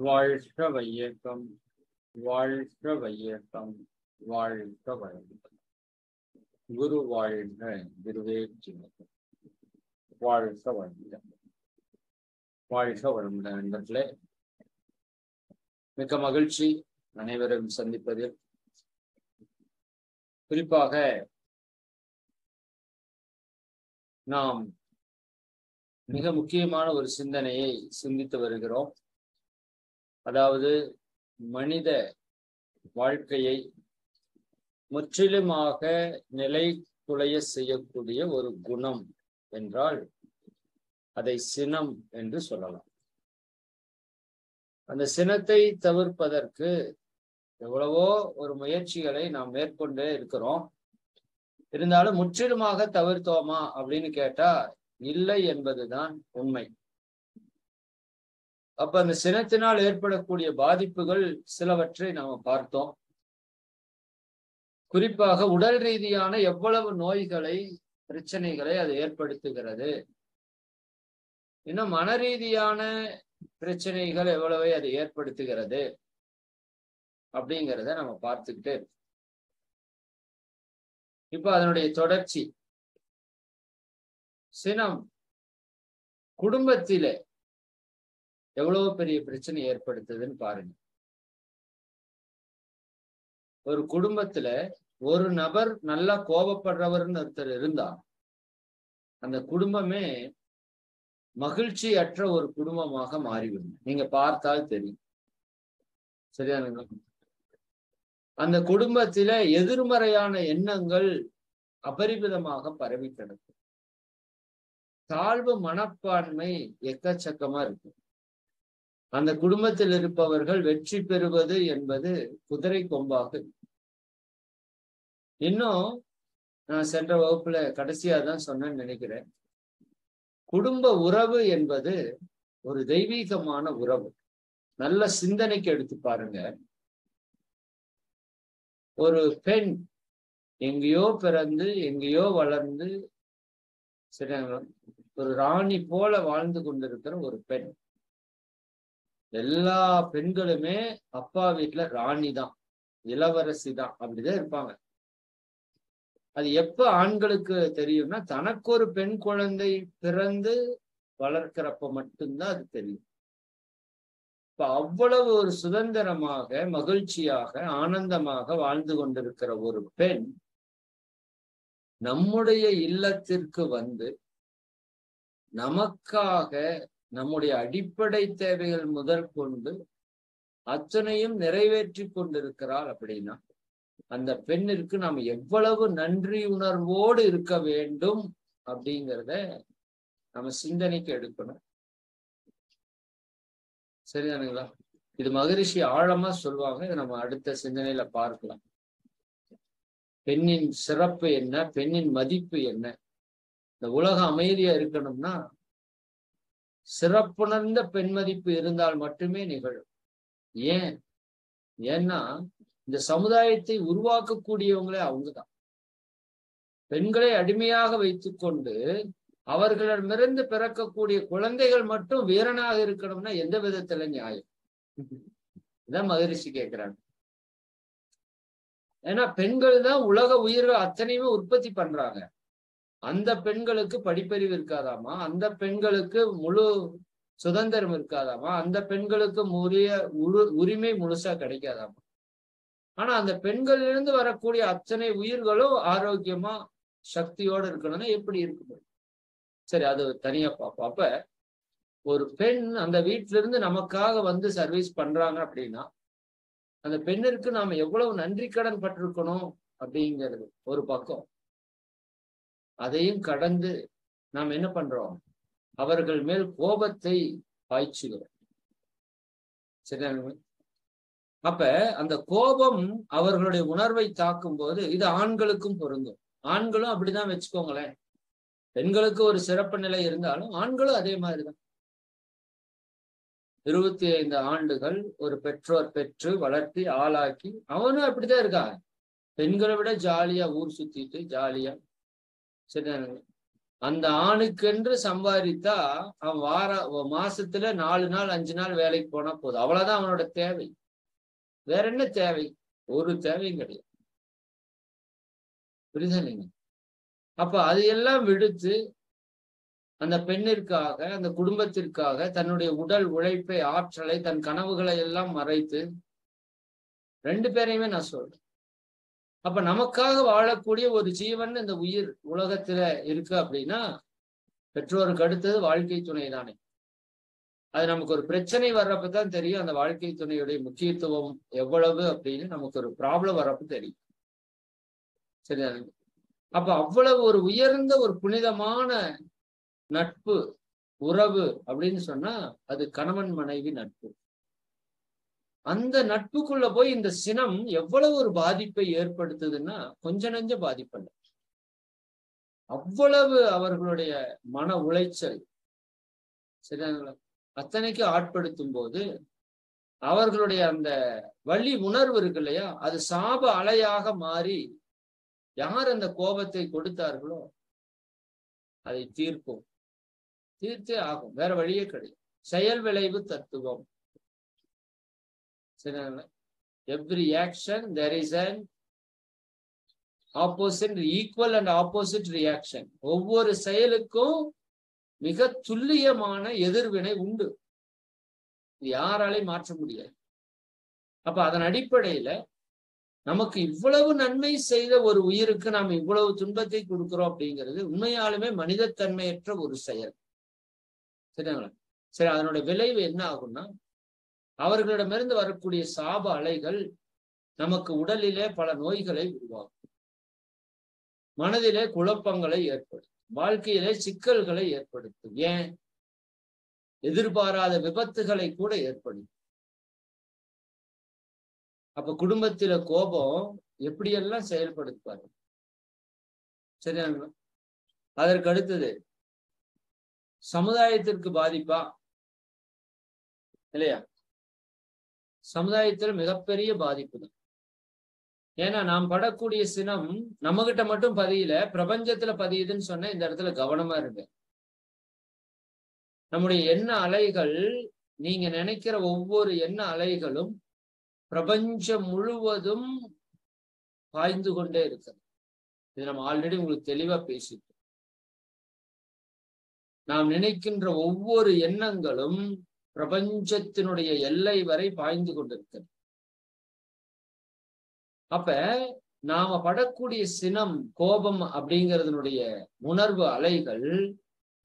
வாழ்க வையகம், வாழ்க வையகம், வாழ்க வளமுடன். குரு வாழ்க, குருவே சின்னம். வாழ்க வளமுடன், வாழ்க வளமுடன். நண்பர்களே, மிக்க மகிழ்ச்சி அனைவரும் சந்திப்பதில். குறிப்பாக நாம் மிக முக்கியமான ஒரு சிந்தனையை சிந்தித்து வருகிறோம். அதாவது மனித வாழ்க்கையை முற்றிலுமாக நிலை குலைய செய்யக்கூடிய ஒரு குணம் என்றால் அதை சினம் என்று சொல்லலாம். அந்த சினத்தை தவிர்ப்பதற்கு எவ்வளவோ ஒரு முயற்சிகளை நாம் மேற்கொண்டே இருக்கிறோம். இருந்தாலும் முற்றிலுமாக தவிர்த்தோமா அப்படின்னு கேட்டா இல்லை என்பதுதான் உண்மை. அப்ப அந்த சினத்தினால் ஏற்படக்கூடிய பாதிப்புகள் சிலவற்றை நாம பார்த்தோம். குறிப்பாக உடல் ரீதியான எவ்வளவு நோய்களை, பிரச்சனைகளை அது ஏற்படுத்துகிறது, இன்னும் மன ரீதியான பிரச்சனைகள் எவ்வளவை அது ஏற்படுத்துகிறது அப்படிங்கிறத நம்ம பார்த்துக்கிட்டே இருக்கோம். இப்ப அதனுடைய தொடர்ச்சி சினம் குடும்பத்திலே எவ்வளவு பெரிய பிரச்சனை ஏற்படுத்துதுன்னு பாருங்க. ஒரு குடும்பத்துல ஒரு நபர் நல்லா கோபப்படுறவர்னு ஒருத்தர் இருந்தா அந்த குடும்பமே மகிழ்ச்சி அற்ற ஒரு குடும்பமாக மாறிவிடும். நீங்க பார்த்தால் தெரியும். சரியானுங்களா? அந்த குடும்பத்தில எதிர்மறையான எண்ணங்கள் அபரிமிதமாக பரவி கிடக்கும். தாழ்வு மனப்பான்மை எக்கச்சக்கமா இருக்கும். அந்த குடும்பத்தில் இருப்பவர்கள் வெற்றி பெறுவது என்பது குதிரை கொம்பாக. இன்னும் நான் சென்ற வகுப்புல கடைசியா தான் சொன்னேன்னு நினைக்கிறேன். குடும்ப உறவு என்பது ஒரு தெய்வீகமான உறவு. நல்ல சிந்தனைக்கு எடுத்து பாருங்க. ஒரு பெண் எங்கேயோ பிறந்து எங்கேயோ வளர்ந்து சரிங்களா ஒரு ராணி போல வாழ்ந்து கொண்டிருக்கிற ஒரு பெண். எல்லா பெண்களுமே அப்பா வீட்டுல ராணி தான், இளவரசி தான், அப்படிதான் இருப்பாங்க. அது எப்ப ஆண்களுக்கு தெரியும்னா தனக்கு ஒரு பெண் குழந்தை பிறந்து வளர்க்கிறப்ப மட்டும்தான் அது தெரியும். இப்ப அவ்வளவு ஒரு சுதந்திரமாக, மகிழ்ச்சியாக, ஆனந்தமாக வாழ்ந்து கொண்டிருக்கிற ஒரு பெண் நம்முடைய இல்லத்திற்கு வந்து நமக்காக நம்முடைய அடிப்படை தேவைகள் முதற்கொண்டு அத்தனையும் நிறைவேற்றி கொண்டிருக்கிறாள் அப்படின்னா அந்த பெண்ணிற்கு நாம் எவ்வளவு நன்றி உணர்வோடு இருக்க வேண்டும் அப்படிங்கிறத நம்ம சிந்தனைக்கு எடுக்கணும். சரிதானுங்களா? இது மகரிஷி ஆழமா சொல்லுவாங்க. இதை நம்ம அடுத்த சிந்தனையில பார்க்கலாம். பெண்ணின் சிறப்பு என்ன, பெண்ணின் மதிப்பு என்ன? இந்த உலகம் அமைதியா இருக்கணும்னா சிறப்புணர்ந்த பெண் மதிப்பு இருந்தால் மட்டுமே நிகழும். ஏன்னா இந்த சமுதாயத்தை உருவாக்கக்கூடியவங்களே அவங்கதான். பெண்களை அடிமையாக வைத்துக்கொண்டு அவர்களிடமிருந்து பிறக்கக்கூடிய குழந்தைகள் மட்டும் வீரனாக இருக்கணும்னா எந்த விதத்துல நியாயம்? இதான் மகரிஷி கேட்கிறாங்க. ஏன்னா பெண்கள் தான் உலக உயிர்கள் அத்தனையுமே உற்பத்தி பண்றாங்க. அந்த பெண்களுக்கு படிப்பறிவு இருக்காதாமா, அந்த பெண்களுக்கு முழு சுதந்திரம் இருக்காதாமா, அந்த பெண்களுக்கு உரிமை முழுசா கிடைக்காதாமா. ஆனா அந்த பெண்களிலிருந்து வரக்கூடிய அத்தனை உயிர்களும் ஆரோக்கியமா சக்தியோடு இருக்கணும்னா எப்படி இருக்க முடியும்? சரி, அது தனியா பார்ப்போம். அப்ப ஒரு பெண் அந்த வீட்டுல இருந்து நமக்காக வந்து சர்வீஸ் பண்றாங்க அப்படின்னா அந்த பெண்ணிற்கு நாம எவ்வளவு நன்றி கடன் பட்டிருக்கணும் அப்படிங்கிறது ஒரு பக்கம். அதையும் கடந்து நாம் என்ன பண்றோம்? அவர்கள் மேல் கோபத்தை பாய்ச்சுகிறோம். சரியா? அப்ப அந்த கோபம் அவர்களுடைய உணர்வை தாக்கும் போது இது ஆண்களுக்கும் பொருந்தும். ஆண்களும் அப்படிதான் வச்சுக்கோங்களேன். பெண்களுக்கு ஒரு சிறப்பு நிலை இருந்தாலும் ஆண்களும் அதே மாதிரிதான். 25 ஆண்டுகள் ஒரு பெற்றோர் பெற்று வளர்த்தி ஆளாக்கி அவனும் அப்படிதான் இருக்காங்க. பெண்களை விட ஜாலியா ஊர் சுத்திட்டு ஜாலியா. சரி, அந்த ஆணுக்கென்று சம்பாதித்தா அவன் மாசத்துல 4 நாள் 5 நாள் வேலைக்கு போனா போதும். அவ்வளவுதான் அவனோட தேவை. வேற என்ன தேவை? ஒரு தேவையும் கிடையாது. புரியுதா இல்லைங்க? அப்ப அதையெல்லாம் விடுத்து அந்த பெண்ணிற்காக, அந்த குடும்பத்திற்காக தன்னுடைய உடல் உழைப்பை, ஆற்றலை, தன் கனவுகளை எல்லாம் மறைத்து 2 பேரையுமே நான் சொல்றேன். அப்ப நமக்காக வாழக்கூடிய ஒரு ஜீவன் இந்த உயிர் உலகத்துல இருக்கு அப்படின்னா பெற்றோருக்கு அடுத்தது வாழ்க்கை துணை தானே. அது நமக்கு ஒரு பிரச்சனை வர்றப்பதான் தெரியும் அந்த வாழ்க்கை துணையுடைய முக்கியத்துவம் எவ்வளவு அப்படின்னு. நமக்கு ஒரு ப்ராப்ளம் வர்றப்ப தெரியும். சரியா? அப்ப அவ்வளவு ஒரு உயர்ந்த ஒரு புனிதமான நட்பு உறவு அப்படின்னு சொன்னா அது கணவன் மனைவி நட்பு. அந்த நட்புக்குள்ள போய் இந்த சினம் எவ்வளவு ஒரு பாதிப்பை ஏற்படுத்துதுன்னா கொஞ்ச நெஞ்ச பாதிப்பல்ல. அவ்வளவு அவர்களுடைய மன உளைச்சல் சரிங்களா அத்தனைக்கு ஆட்படுத்தும் போது அவர்களுடைய அந்த வலி உணர்வு இருக்கு இல்லையா, அது சாப அலையாக மாறி யார் அந்த கோபத்தை கொடுத்தார்களோ அதை தீர்ப்போம். தீர்த்தே ஆகும், வேற வழியே கிடையாது. செயல் விளைவு தத்துவம். சரிங்களா? Every action there is an opposite, equal and opposite reaction. ஒவ்வொரு செயலுக்கும் மிக துல்லியமான எதிர்வினை உண்டு. யாராலையும் மாற்ற முடியாது. அப்ப அதன் அடிப்படையில நமக்கு இவ்வளவு நன்மை செய்த ஒரு உயிருக்கு நாம் இவ்வளவு துன்பத்தை கொடுக்கிறோம் அப்படிங்கிறது உண்மையாலுமே மனிதத்தன்மையற்ற ஒரு செயல். சரிங்களா? சரி, அதனுடைய விளைவு என்ன ஆகும்னா அவர்களிடமிருந்து வரக்கூடிய சாப அலைகள் நமக்கு உடலிலே பல நோய்களை உருவாக்கும், மனதிலே குழப்பங்களை ஏற்படுத்தும், வாழ்க்கையிலே சிக்கல்களை ஏற்படுத்தும், ஏன் எதிர்பாராத விபத்துகளை கூட ஏற்படுத்தும். அப்ப குடும்பத்தில கோபம் எப்படியெல்லாம் செயல்படுத்துவாரு. சரியா? அதற்கு அடுத்தது சமுதாயத்திற்கு பாதிப்பா இல்லையா? சமுதாயத்தில் மிகப்பெரிய பாதிப்பு தான். ஏன்னா நாம் படக்கூடிய சினம் நம்ம கிட்ட மட்டும் பதியல, பிரபஞ்சத்துல பதியுதுன்னு சொன்ன இந்த இடத்துல கவனமா இருக்கு. நம்முடைய எண்ண அலைகள், நீங்க நினைக்கிற ஒவ்வொரு எண்ண அலைகளும் பிரபஞ்சம் முழுவதும் பாய்ந்து கொண்டே இருக்கு. இது நம்ம ஆல்ரெடி உங்களுக்கு தெளிவா பேசிட்டோம். நாம் நினைக்கின்ற ஒவ்வொரு எண்ணங்களும் பிரபஞ்சத்தினுடைய எல்லை வரை பாய்ந்து கொண்டிருக்கிறது. அப்ப நாம படக்கூடிய சினம், கோபம் அப்படிங்கிறதுனுடைய உணர்வு அலைகள்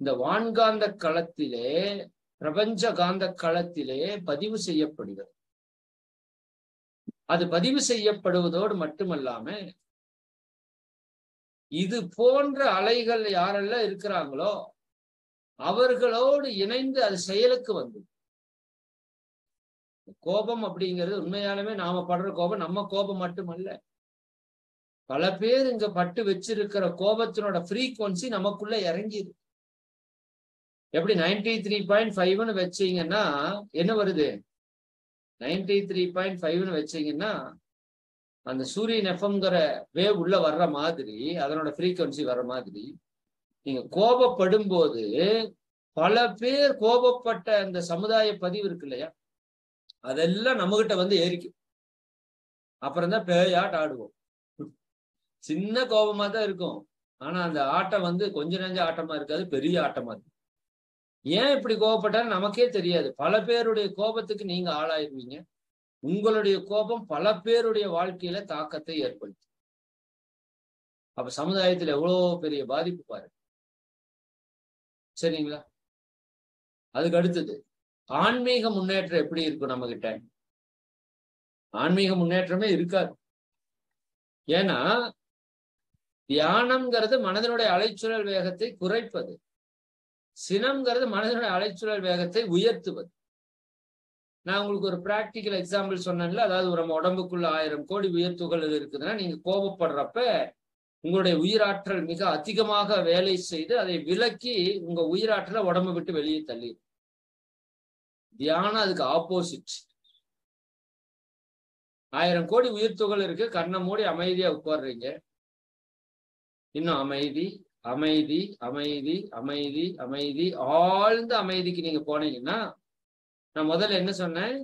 இந்த வான்காந்த களத்திலே, பிரபஞ்ச காந்த களத்திலே பதிவு செய்யப்படுகிறது. அது பதிவு செய்யப்படுவதோடு மட்டுமல்லாம இது போன்ற அலைகள் யாரெல்லாம் இருக்கிறாங்களோ அவர்களோடு இணைந்து அது செயலுக்கு வந்து கோபம் அப்படிங்கிறது உண்மையாலுமே நாம படுற கோபம் நம்ம கோபம் மட்டுமல்ல. பல பேர் இங்க பட்டு வச்சிருக்கிற கோபத்தினோட ஃப்ரீக்வன்சி நமக்குள்ள இறங்கிது. எப்படி 93.5ன்னு வச்சீங்கன்னா என்ன வருது? 93.5ன்னு வச்சீங்கன்னா அந்த சூரியன் எஃப்எம்ங்கிற வேவ் உள்ள வர்ற மாதிரி, அதனோட ஃப்ரீக்வன்சி வர்ற மாதிரி நீங்க கோபப்படும் போது பல பேர் கோபப்பட்ட அந்த சமுதாய பதிவு இருக்கு இல்லையா, அதெல்லாம் நம்மகிட்ட வந்து ஏறிக்கும். அப்புறம் தான் பேயாட்ட ஆடுவோம். சின்ன கோபமா தான் இருக்கும், ஆனா அந்த ஆட்டம் வந்து கொஞ்ச நெஞ்ச ஆட்டமா இருக்காது, பெரிய ஆட்டமா இருக்கும். ஏன் இப்படி கோபப்பட்டாலும் நமக்கே தெரியாது. பல பேருடைய கோபத்துக்கு நீங்க ஆளாயிருவீங்க. உங்களுடைய கோபம் பல பேருடைய வாழ்க்கையில தாக்கத்தை ஏற்படுத்தும். அப்ப சமுதாயத்துல எவ்வளவு பெரிய பாதிப்பு பாரு. சரிங்களா? அதுக்கு அடுத்தது ஆன்மீக முன்னேற்றம் எப்படி இருக்கும் நம்ம கிட்ட? ஆன்மீக முன்னேற்றமே இருக்காது. ஏன்னா தியானம்ங்கிறது மனதனுடைய அலைச்சுழல் வேகத்தை குறைப்பது, சினம்ங்கிறது மனதனுடைய அலைச்சுழல் வேகத்தை உயர்த்துவது. நான் உங்களுக்கு ஒரு பிராக்டிக்கல் எக்ஸாம்பிள் சொன்னேன்ல, அதாவது நம்ம உடம்புக்குள்ள 1000 கோடி உயிர்த்துகள் இருக்குதுன்னா நீங்க கோபப்படுறப்ப உங்களுடைய உயிராற்றல் மிக அதிகமாக வேலை செய்து அதை விலக்கி உங்க உயிராற்றலை உடம்பை விட்டு வெளியே தள்ளி. தியானம் அதுக்கு ஆப்போசிட். 1000 கோடி உயிர்த்துகள் இருக்கு, கண்ணை மூடி அமைதியா உட்கார்றீங்க, இன்னும் அமைதி அமைதி, அமைதி, அமைதி, அமைதி, ஆழ்ந்த அமைதிக்கு நீங்க போனீங்கன்னா, நான் முதல்ல என்ன சொன்னேன்,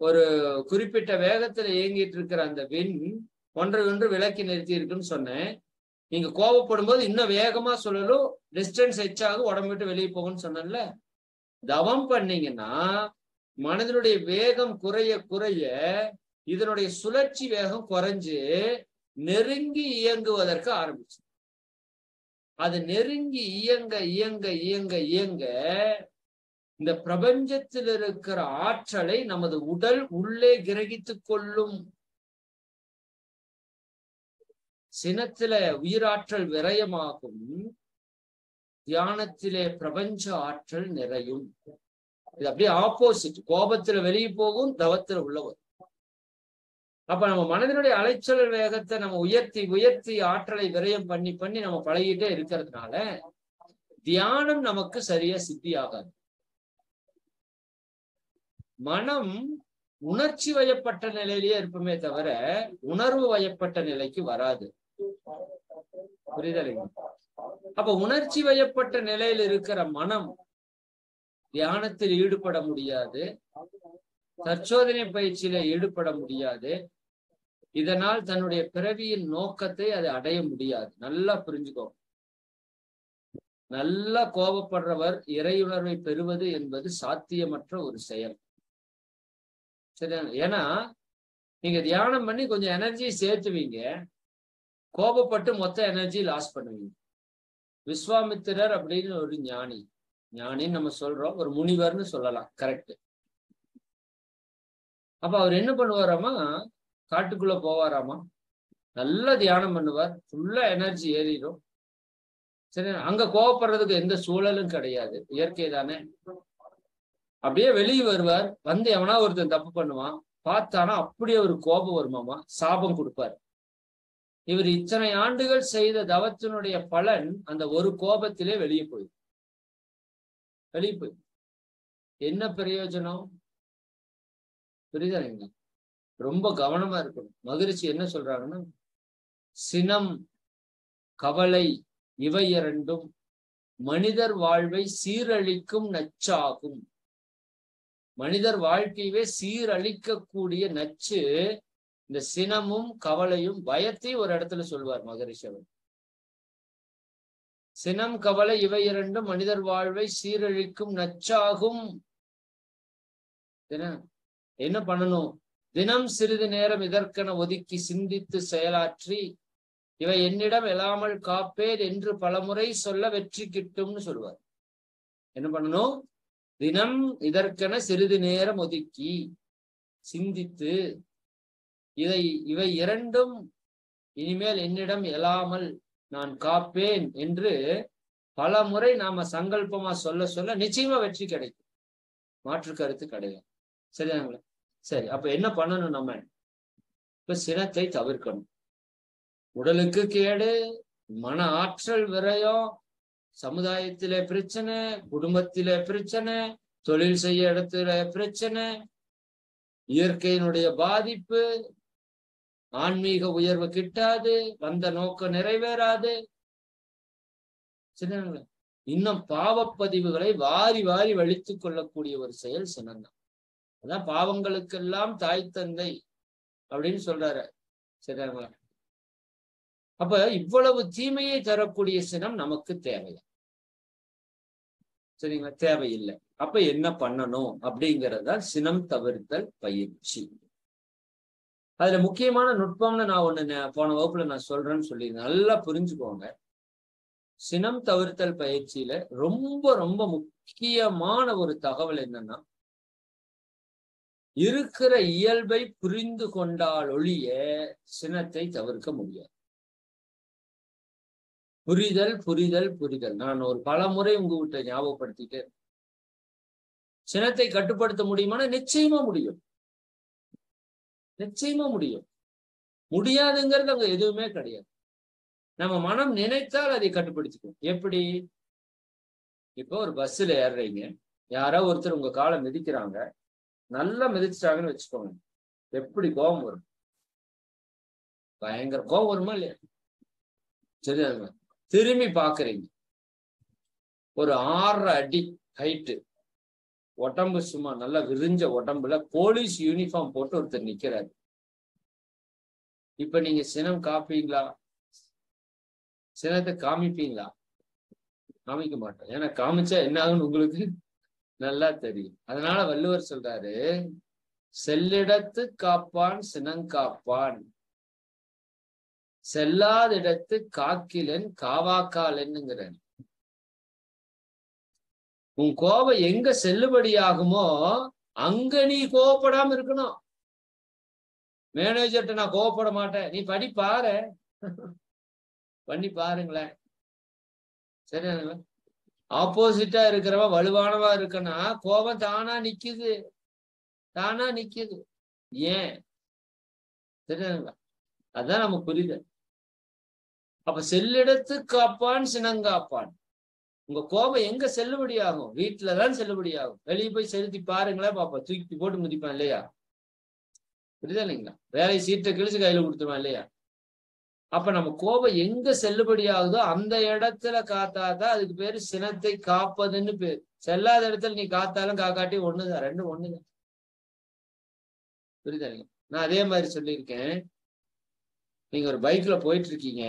ஒரு குறிப்பிட்ட வேகத்துல இயங்கிட்டு இருக்கிற அந்த விண் ஒன்றை ஒன்று விலக்கி நிறுத்தி இருக்குன்னு சொன்னேன். நீங்க கோபப்படும் போது இன்னும் வேகமா சொல்லலும், டிஸ்டன்ஸ் எச்சாக உடம்பு விட்டு வெளியே போகும்னு சொன்னேன்ல. தவம் பண்ணீங்கன்னா மனதினுடைய வேகம் குறைய குறைய இதனுடைய சுழற்சி வேகம் குறைஞ்சு நெருங்கி இயங்குவதற்கு ஆரம்பிச்சு. அது நெருங்கி இயங்க இயங்க இயங்க இயங்க இந்த பிரபஞ்சத்தில் இருக்கிற ஆற்றலை நமது உடல் உள்ளே கிரகித்துக் கொள்ளும். சினத்தில உயிராற்றல் விரயமாகும், தியானத்திலே பிரபஞ்ச ஆற்றல் நிறையும். இது அப்படியே ஆப்போசிட். கோபத்துல வெளியே போகும், தவத்துல உள்ளவர். அப்ப நம்ம மனதினுடைய அலைச்சல் வேகத்தை நம்ம உயர்த்தி உயர்த்தி ஆற்றலை விரயம் பண்ணி பண்ணி நம்ம பழகிட்டே இருக்கிறதுனால தியானம் நமக்கு சரியா சித்தி ஆகாது. மனம் உணர்ச்சி வயப்பட்ட நிலையிலேயே இருப்போமே தவிர உணர்வு வயப்பட்ட நிலைக்கு வராது. புரிதலைங்க? அப்ப உணர்ச்சி வயப்பட்ட நிலையில் இருக்கிற மனம் தியானத்தில் ஈடுபட முடியாது, தற்சோதனை பயிற்சியில ஈடுபட முடியாது. இதனால் தன்னுடைய பிறவியின் நோக்கத்தை அது அடைய முடியாது. நல்லா புரிஞ்சுக்கோ. நல்லா கோபப்படுறவர் இறையுணர்வை பெறுவது என்பது சாத்தியமற்ற ஒரு செயல். சரியா? ஏன்னா நீங்க தியானம் பண்ணி கொஞ்சம் எனர்ஜி சேர்த்துவீங்க, கோபப்பட்டு மொத்த எனர்ஜி லாஸ் பண்ணுவீங்க. விஸ்வாமித்திரர் அப்படின்னு ஒரு ஞானி, ஞானின்னு நம்ம சொல்றோம், ஒரு முனிவர்னு சொல்லலாம், கரெக்ட். அப்ப அவர் என்ன பண்ணுவாராமா, காட்டுக்குள்ள போவாராமா, நல்லா தியானம் பண்ணுவார், ஃபுல்லா எனர்ஜி ஏறிடும். சரி, அங்க கோவப்படுறதுக்கு எந்த சூழலும் கிடையாது, இயற்கை தானே. அப்படியே வெளியே வருவார், வந்து எவனா ஒருத்தன் தப்பு பண்ணுவான், பார்த்தானா அப்படியே ஒரு கோபம் வருமாமா, சாபம் கொடுப்பார். இவர் இத்தனை ஆண்டுகள் செய்த தவத்தினுடைய பலன் அந்த ஒரு கோபத்திலே வெளியே போய் என்ன பிரயோஜனம்? புரியுதா? ரொம்ப கவனமா இருக்கணும். மகிழ்ச்சி என்ன சொல்றாங்கன்னா, சினம் கவலை இவை இரண்டும் மனிதர் வாழ்வை சீரழிக்கும் நச்சாகும். மனிதர் வாழ்க்கையவே சீரழிக்கக்கூடிய நச்சு இந்த சினமும் கவலையும். பயத்தையும் ஒரு இடத்துல சொல்வார் மகரிஷி அவர். சினம் கவலை இவை இரண்டும் மனிதர் வாழ்வை சீரழிக்கும் நச்சாகும். என்ன பண்ணணும்? தினம் சிறிது நேரம் இதற்கென ஒதுக்கி சிந்தித்து செயலாற்றி இவை என்னிடம் எழாமல் காப்பேன் என்று பலமுறை சொல்ல வெற்றி கிட்டும்னு சொல்லுவார். என்ன பண்ணணும்? தினம் இதற்கென சிறிது நேரம் ஒதுக்கி சிந்தித்து இவை இரண்டும் இனிமேல் என்னிடம் எழாமல் நான் காப்பேன் என்று பல முறை நாம சங்கல்பமா சொல்ல சொல்ல நிச்சயமா வெற்றி கிடைக்கும், மாற்று கருத்து கிடையாது. சரியாங்களா? சரி, அப்ப என்ன பண்ணணும்? நம்ம இப்ப சினத்தை தவிர்க்கணும். உடலுக்கு கேடு, மன ஆற்றல் விரயம், சமுதாயத்திலே பிரச்சனை, குடும்பத்திலே பிரச்சனை, தொழில் செய்ய இடத்துல பிரச்சனை, இயற்கையினுடைய பாதிப்பு, ஆன்மீக உயர்வு கிட்டாது, வந்த நோக்கம் நிறைவேறாது. சரிங்களா? இன்னும் பாவப்பதிவுகளை வாரி வாரி வலித்துக் கொள்ளக்கூடிய ஒரு செயல் சினம்தான். அதான் பாவங்களுக்கெல்லாம் தாய் தந்தை அப்படின்னு சொல்றாரு. சரிங்களா? அப்ப இவ்வளவு தீமையை தரக்கூடிய சினம் நமக்கு தேவையா? சரிங்களா? தேவையில்லை. அப்ப என்ன பண்ணணும் அப்படிங்கறதுதான் சினம் தவிர்த்தல் பயிற்சி. அதுல முக்கியமான நுட்பம்னு நான் ஒண்ணு போன வகுப்புல நான் சொல்றேன்னு சொல்லி நல்லா புரிஞ்சுக்கோங்க. சினம் தவிர்த்தல் பயிற்சியில ரொம்ப ரொம்ப முக்கியமான ஒரு தகவல் என்னன்னா, இருக்கிற இயல்பை புரிந்து கொண்டால் ஒழிய சினத்தை தவிர்க்க முடியாது. புரிதல் புரிதல் புரிதல். நான் ஒரு பல முறை உங்ககிட்ட ஞாபகப்படுத்திட்டு, சினத்தை கட்டுப்படுத்த முடியுமானா நிச்சயமா முடியும், நிச்சயமா முடியும். முடியாதுங்கிறது அங்க எதுவுமே கிடையாது. நம்ம மனம் நினைத்தால் அதை கட்டுப்படுத்திக்கும். எப்படி? இப்போ ஒரு பஸ்ல ஏறுறீங்க, யாரோ ஒருத்தர் உங்க காலை மிதிக்கிறாங்க, நல்லா மிதிச்சிட்டாங்கன்னு வச்சுக்கோங்க, எப்படி கோபம் வரும்? பயங்கர கோபம் வருமா இல்லையா? சரியா? திரும்பி பாக்குறீங்க, ஒரு 6 அடி ஹைட்டு, உடம்பு சும்மா நல்லா விரிஞ்ச உடம்புல போலீஸ் யூனிஃபார்ம் போட்டு ஒருத்தர் நிக்கிறாரு. இப்ப நீங்க சினம் காப்பீங்களா? சினத்தை காமிப்பீங்களா? காமிக்க மாட்டோம். ஏன்னா காமிச்சா என்ன ஆகுன்னு உங்களுக்கு நல்லா தெரியும். அதனால வள்ளுவர் சொல்றாரு, செல்லிடத்து காப்பான் சினங்காப்பான், செல்லாதிடத்து காக்கிலன் காவாக்காலன்னுங்கிறார். உன் கோபம் எங்க செல்லுபடியாகுமோ அங்க நீ கோவப்படாம இருக்கணும். மேனேஜர்கிட்ட நான் கோவப்பட மாட்டேன், நீ படி பாரு, பண்ணி பாருங்களேன். சரியா? ஆப்போசிட்டா இருக்கிறவன் வலுவானவா இருக்கனா கோபம் தானா நிக்குது, தானா நிக்குது. ஏன்? சரியா? அதான் நம்ம புரியுது. அப்ப செல்லிடத்து காப்பான் சினங்காப்பான். உங்க கோபம் எங்க செல்லுபடி ஆகும்? வீட்டுலதான் செல்லுபடி ஆகும். வெளியே போய் செலுத்தி பாருங்களேன் பாப்பா, தூக்கி போட்டு மிதிப்பான் இல்லையா? புரியுதா இல்லைங்களா? வேலை சீட்டை கிழிச்சு கையில கொடுத்துருவான் இல்லையா? அப்ப நம்ம கோபம் எங்க செல்லுபடி ஆகுதோ அந்த இடத்துல காத்தாதான் அதுக்கு பேரு சினத்தை காப்பதுன்னு பேரு. செல்லாத இடத்துல நீ காத்தாலும் காக்காட்டி ஒண்ணுதான், ரெண்டும் ஒண்ணுதான். புரியுதா இல்லைங்க? நான் அதே மாதிரி சொல்லியிருக்கேன். நீங்க ஒரு பைக்ல போயிட்டு இருக்கீங்க,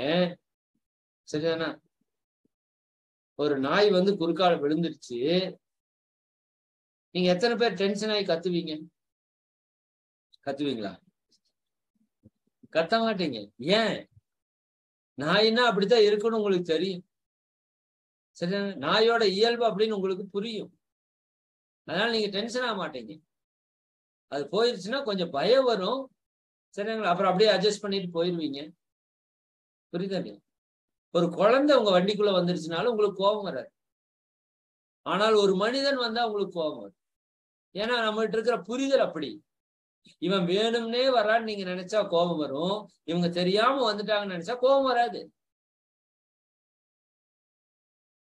சரிதானா? ஒரு நாய் வந்து குறுக்கால விழுந்துருச்சு. நீங்க எத்தனை பேர் டென்ஷன் ஆகி கத்துவீங்க? கத்துவீங்களா? கத்த மாட்டீங்க. ஏன்? நாயின்னா அப்படித்தான் இருக்குன்னு உங்களுக்கு தெரியும். சரி, நாயோட இயல்பு அப்படின்னு உங்களுக்கு புரியும். அதனால நீங்க டென்ஷன் ஆக மாட்டீங்க. அது போயிருச்சுன்னா கொஞ்சம் பயம் வரும், சரிங்களா? அப்புறம் அப்படியே அட்ஜஸ்ட் பண்ணிட்டு போயிருவீங்க. புரியுதா? ஒரு குழந்தை உங்க வண்டிக்குள்ள வந்துருச்சுனாலும் உங்களுக்கு கோபம் வராது. ஆனால் ஒரு மனிதன் வந்தா உங்களுக்கு கோபம் வரும். ஏன்னா நம்மகிட்ட இருக்கிற புரிதல் அப்படி. இவன் வேணும்னே வரான்னு நீங்க நினைச்சா கோபம் வரும், இவங்க தெரியாம வந்துட்டாங்கன்னு நினைச்சா கோபம் வராது.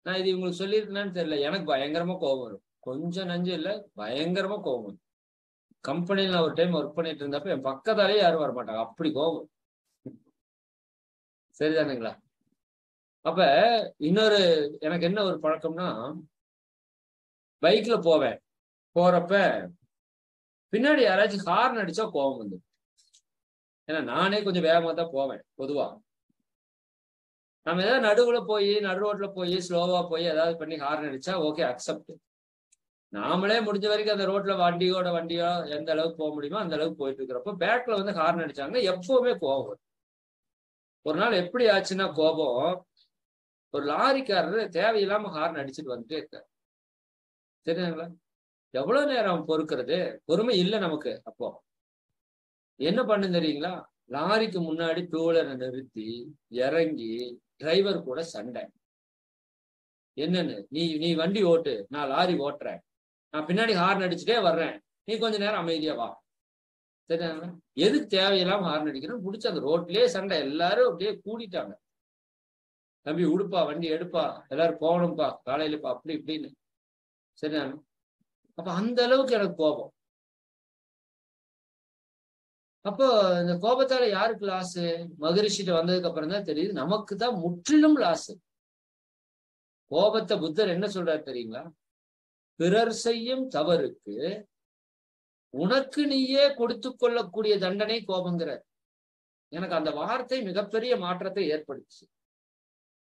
நான் இது இவங்களுக்கு சொல்லியிருக்கேன்னு தெரியல, எனக்கு பயங்கரமா கோபம் வரும். கொஞ்சம் நஞ்சு இல்ல, பயங்கரமா கோபம் வரும். கம்பெனில நான் ஒரு டைம் ஒர்க் பண்ணிட்டு இருந்தப்ப என் பக்கத்தாலேயே யாரும் வரமாட்டாங்க, அப்படி கோபம். சரிதானுங்களா? அப்ப இன்னொரு எனக்கு என்ன ஒரு பழக்கம்னா, பைக்ல போறப்ப பின்னாடி யாராச்சும் ஹார்ன் அடிச்சா கோபம் வந்து. ஏன்னா நானே கொஞ்சம் வேகமா தான் போவேன் பொதுவா. நம்ம ஏதாவது நடு ரோட்ல போய் ஸ்லோவா போய் ஏதாவது பண்ணி ஹார்ன் அடிச்சா ஓகே, அக்செப்ட். நாமளே முடிஞ்ச வரைக்கும் அந்த ரோட்ல வண்டியோ எந்த அளவுக்கு போக முடியுமோ அந்த அளவுக்கு போயிட்டு இருக்கிறப்போ பேக்ல வந்து ஹார்ன் அடிச்சாங்கன்னா எப்பவுமே கோபம் வரும். ஒரு நாள் எப்படி ஆச்சுன்னா கோபம், ஒரு லாரிக்காரரு தேவையில்லாம ஹார்ன் அடிச்சுட்டு வந்துட்டே இருக்காரு. சரிங்களா? எவ்வளவு நேரம் பொறுக்கிறது? பொறுமை இல்லை நமக்கு. அப்போ என்ன பண்ணு தெரியுங்களா? லாரிக்கு முன்னாடி டூ வீலரை நிறுத்தி இறங்கி டிரைவர் கூட சண்டை. என்னன்னு, நீ வண்டி ஓட்டு, நான் லாரி ஓட்டுறேன், நான் பின்னாடி ஹார்ன் அடிச்சுட்டே வர்றேன், நீ கொஞ்ச நேரம் அமைதியா வா. சரிங்களா? எதுக்கு தேவையில்லாம ஹார்ன் அடிக்கணும்? பிடிச்ச அந்த ரோட்லயே சண்டை. எல்லாரும் அப்படியே கூடிட்டாங்க. தம்பி உடுப்பா, வண்டி எடுப்பா, எல்லாரும் போகணும்பா காலையிலப்பா, அப்படி இப்படின்னு. சரிதானே? அப்ப அந்த அளவுக்கு எனக்கு கோபம். அப்போ இந்த கோபத்தால யாருக்கு லாஸு? மகரிஷிட்ட வந்ததுக்கு அப்புறம் தான் தெரியுது நமக்கு தான் முற்றிலும் லாஸு. கோபத்தை புத்தர் என்ன சொல்றாரு தெரியுங்களா? பிறர் செய்யும் தவறுக்கு உனக்கு நீயே கொடுத்து கொள்ளக்கூடிய தண்டனை கோபங்கிறார். எனக்கு அந்த வார்த்தை மிகப்பெரிய மாற்றத்தை ஏற்படுச்சு.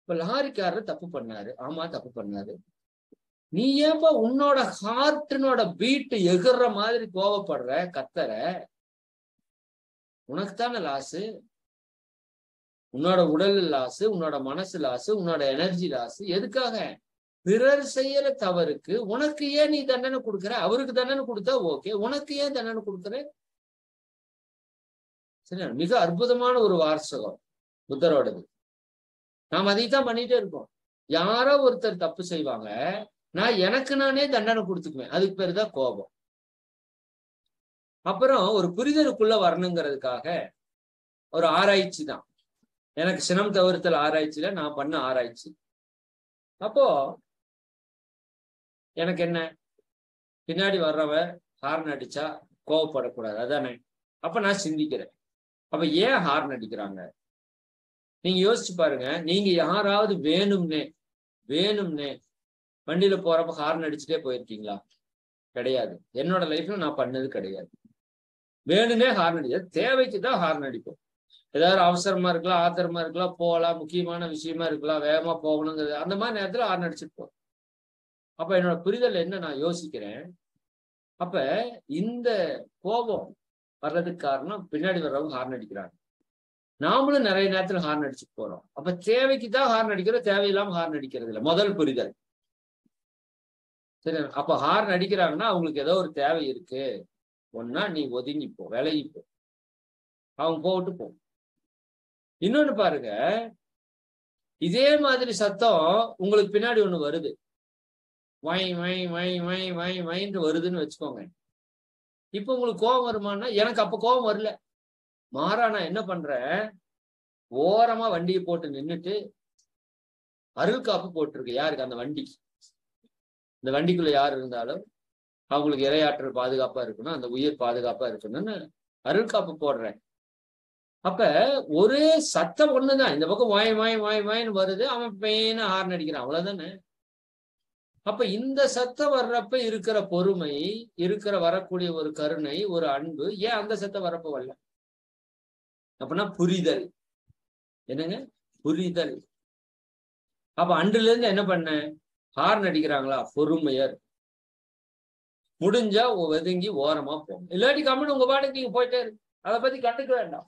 இப்ப லாரிக்காரர் தப்பு பண்ணாரு, ஆமா தப்பு பண்ணாரு. நீ ஏன்பா உன்னோட ஹார்ட்டினோட பீட்டு எகுற மாதிரி கோபப்படுற, கத்தற? உனக்குத்தானே லாஸு. உன்னோட உடல் லாஸு, உன்னோட மனசு லாஸு, உன்னோட எனர்ஜி லாஸு. எதுக்காக? பிறர் செய்யற தவறுக்கு உனக்கு ஏன் நீ தண்டனை கொடுக்குற? அவருக்கு தண்டனை கொடுத்தா ஓகே, உனக்கு ஏன் தண்டனை கொடுக்குற? சரி, மிக அற்புதமான ஒரு வாசகம் புத்தரோடது. நாம் அதைத்தான் பண்ணிட்டே இருக்கோம். யாரோ ஒருத்தர் தப்பு செய்வாங்க, நான் எனக்கு நானே தண்டனை கொடுத்துக்குவேன். அதுக்கு பேரு தான் கோபம். அப்புறம் ஒரு புரிதலுக்குள்ள வரணுங்கிறதுக்காக ஒரு ஆராய்ச்சி தான். எனக்கு சினம் தவிர்த்தல் ஆராய்ச்சியில நான் பண்ண ஆராய்ச்சி. அப்போ எனக்கு என்ன, பின்னாடி வர்றவன் ஹார்ன் அடிச்சா கோவப்படக்கூடாது, அதானே? அப்ப நான் சிந்திக்கிறேன், அப்ப ஏன் ஹார்ன் அடிக்கிறாங்க? நீங்க யோசிச்சு பாருங்க, நீங்க யாராவது வேணும்னே வண்டியில போறப்ப ஹார்ன் அடிச்சுட்டே போயிருக்கீங்களா? கிடையாது. என்னோட லைஃப்ல நான் பண்ணது கிடையாது. வேணும்னே ஹார்ன் அடிக்காது, தேவைக்கு தான் ஹார்ன் அடிப்போம். ஏதாவது அவசரமா இருக்கலாம், ஆத்திரமா இருக்கலாம், போகலாம், முக்கியமான விஷயமா இருக்கலாம், வேகமா போகணுங்கிறது, அந்த மாதிரி நேரத்துல ஹார்ன் அடிச்சுட்டு போறோம். அப்ப என்னோட புரிதல் என்ன நான் யோசிக்கிறேன், அப்ப இந்த கோபம் வர்றதுக்கு காரணம் பின்னாடி வர்றவங்க ஹார்ன் அடிக்கிறாங்க. நாமளும் நிறைய நேரத்துல ஹார்ன் அடிச்சுட்டு போறோம். அப்ப தேவைக்கு தான் ஹார்ன் அடிக்கிறோம், தேவையில்லாம ஹார்ன் அடிக்கிறது இல்லை. முதல் புரிதல். சரி, அப்ப ஹார்ன் அடிக்கிறாங்கன்னா அவங்களுக்கு ஏதோ ஒரு தேவை இருக்கு. ஒன்னா நீ ஒதுங்கிப்போ, விலகிப்போ, அவங்க போட்டு போ. இன்னொன்னு பாருங்க, இதே மாதிரி சத்தம் உங்களுக்கு பின்னாடி ஒண்ணு வருது, வை வை வை வை வை வைன்னு வருதுன்னு வச்சுக்கோங்க. இப்ப உங்களுக்கு கோபம் வருமானா? எனக்கு அப்ப கோபம் வரல. மாறா நான் என்ன பண்றேன், ஓரமா வண்டியை போட்டு நின்றுட்டு அருள் காப்பு போட்டிருக்கு. யாருக்கு? அந்த வண்டிக்கு. இந்த வண்டிக்குள்ள யார் இருந்தாலும் அவங்களுக்கு இரையாற்றல் பாதுகாப்பா இருக்கணும், அந்த உயிர் பாதுகாப்பா இருக்கணும்னு அருள் காப்பு போடுறேன். அப்ப ஒரே சத்தம் ஒண்ணுதான், இந்த பக்கம் வாய் வாய் வாய் வாய்ன்னு வருது, அவன் பேன ஹார்ன் அடிக்கிறான், அவ்வளவுதானே. அப்ப இந்த சத்தம் வர்றப்ப இருக்கிற பொறுமை, வரக்கூடிய ஒரு கருணை, ஒரு அன்பு, ஏன் அந்த சத்தம் வரப்ப வரல? அப்படின்னா புரிதல். என்னங்க? புரிதல். அப்ப அன்றுல இருந்து என்ன பண்ண, ஹார்ன் அடிக்கிறாங்களா, பொறுமையர், முடிஞ்சா ஒதுங்கி ஓரமா போகும். இல்லாட்டி கம்முன்னு உங்க பாட்டுக்கு நீங்க போயிட்டே இருக்கு, அதை பத்தி கண்டுக்க வேண்டாம்.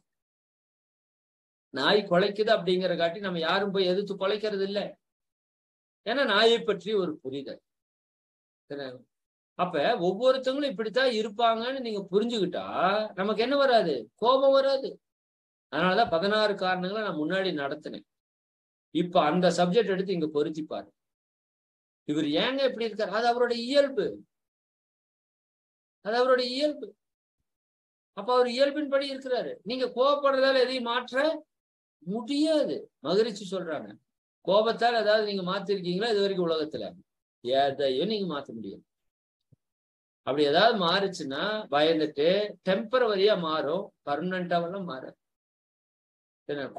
நாய் குலைக்குது அப்படிங்கிற காட்டி நம்ம யாரும் போய் எதிர்த்து குலைக்கிறது இல்லை. ஏன்னா நாயை பற்றி ஒரு புரிதல். அப்ப ஒவ்வொருத்தவங்களும் இப்படித்தான் இருப்பாங்கன்னு நீங்க புரிஞ்சுக்கிட்டா நமக்கு என்ன வராது, கோபம் வராது. அதனாலதான் 16 காரணங்களை நான் முன்னாடி நடத்தினேன். இப்ப அந்த சப்ஜெக்ட் எடுத்து இங்க பொருத்திப்பாரு. இவர் ஏங்க இப்படி இருக்காரு, அது அவருடைய இயல்பு, அது அவருடைய இயல்பு. அப்ப அவர் இயல்பின் படி இருக்கிறாரு. நீங்க கோபப்படுறதால எதையும் மாற்ற முடியாது. மகிழ்ச்சி சொல்றாங்க, கோபத்தால் ஏதாவது நீங்க மாத்திருக்கீங்களா இது வரைக்கும் உலகத்துல? எதையும் நீங்க மாத்த முடியாது. அப்படி ஏதாவது மாறுச்சுன்னா பயந்துட்டு டெம்பரவரியா மாறும், பர்மனண்டாவெல்லாம் மாறும்.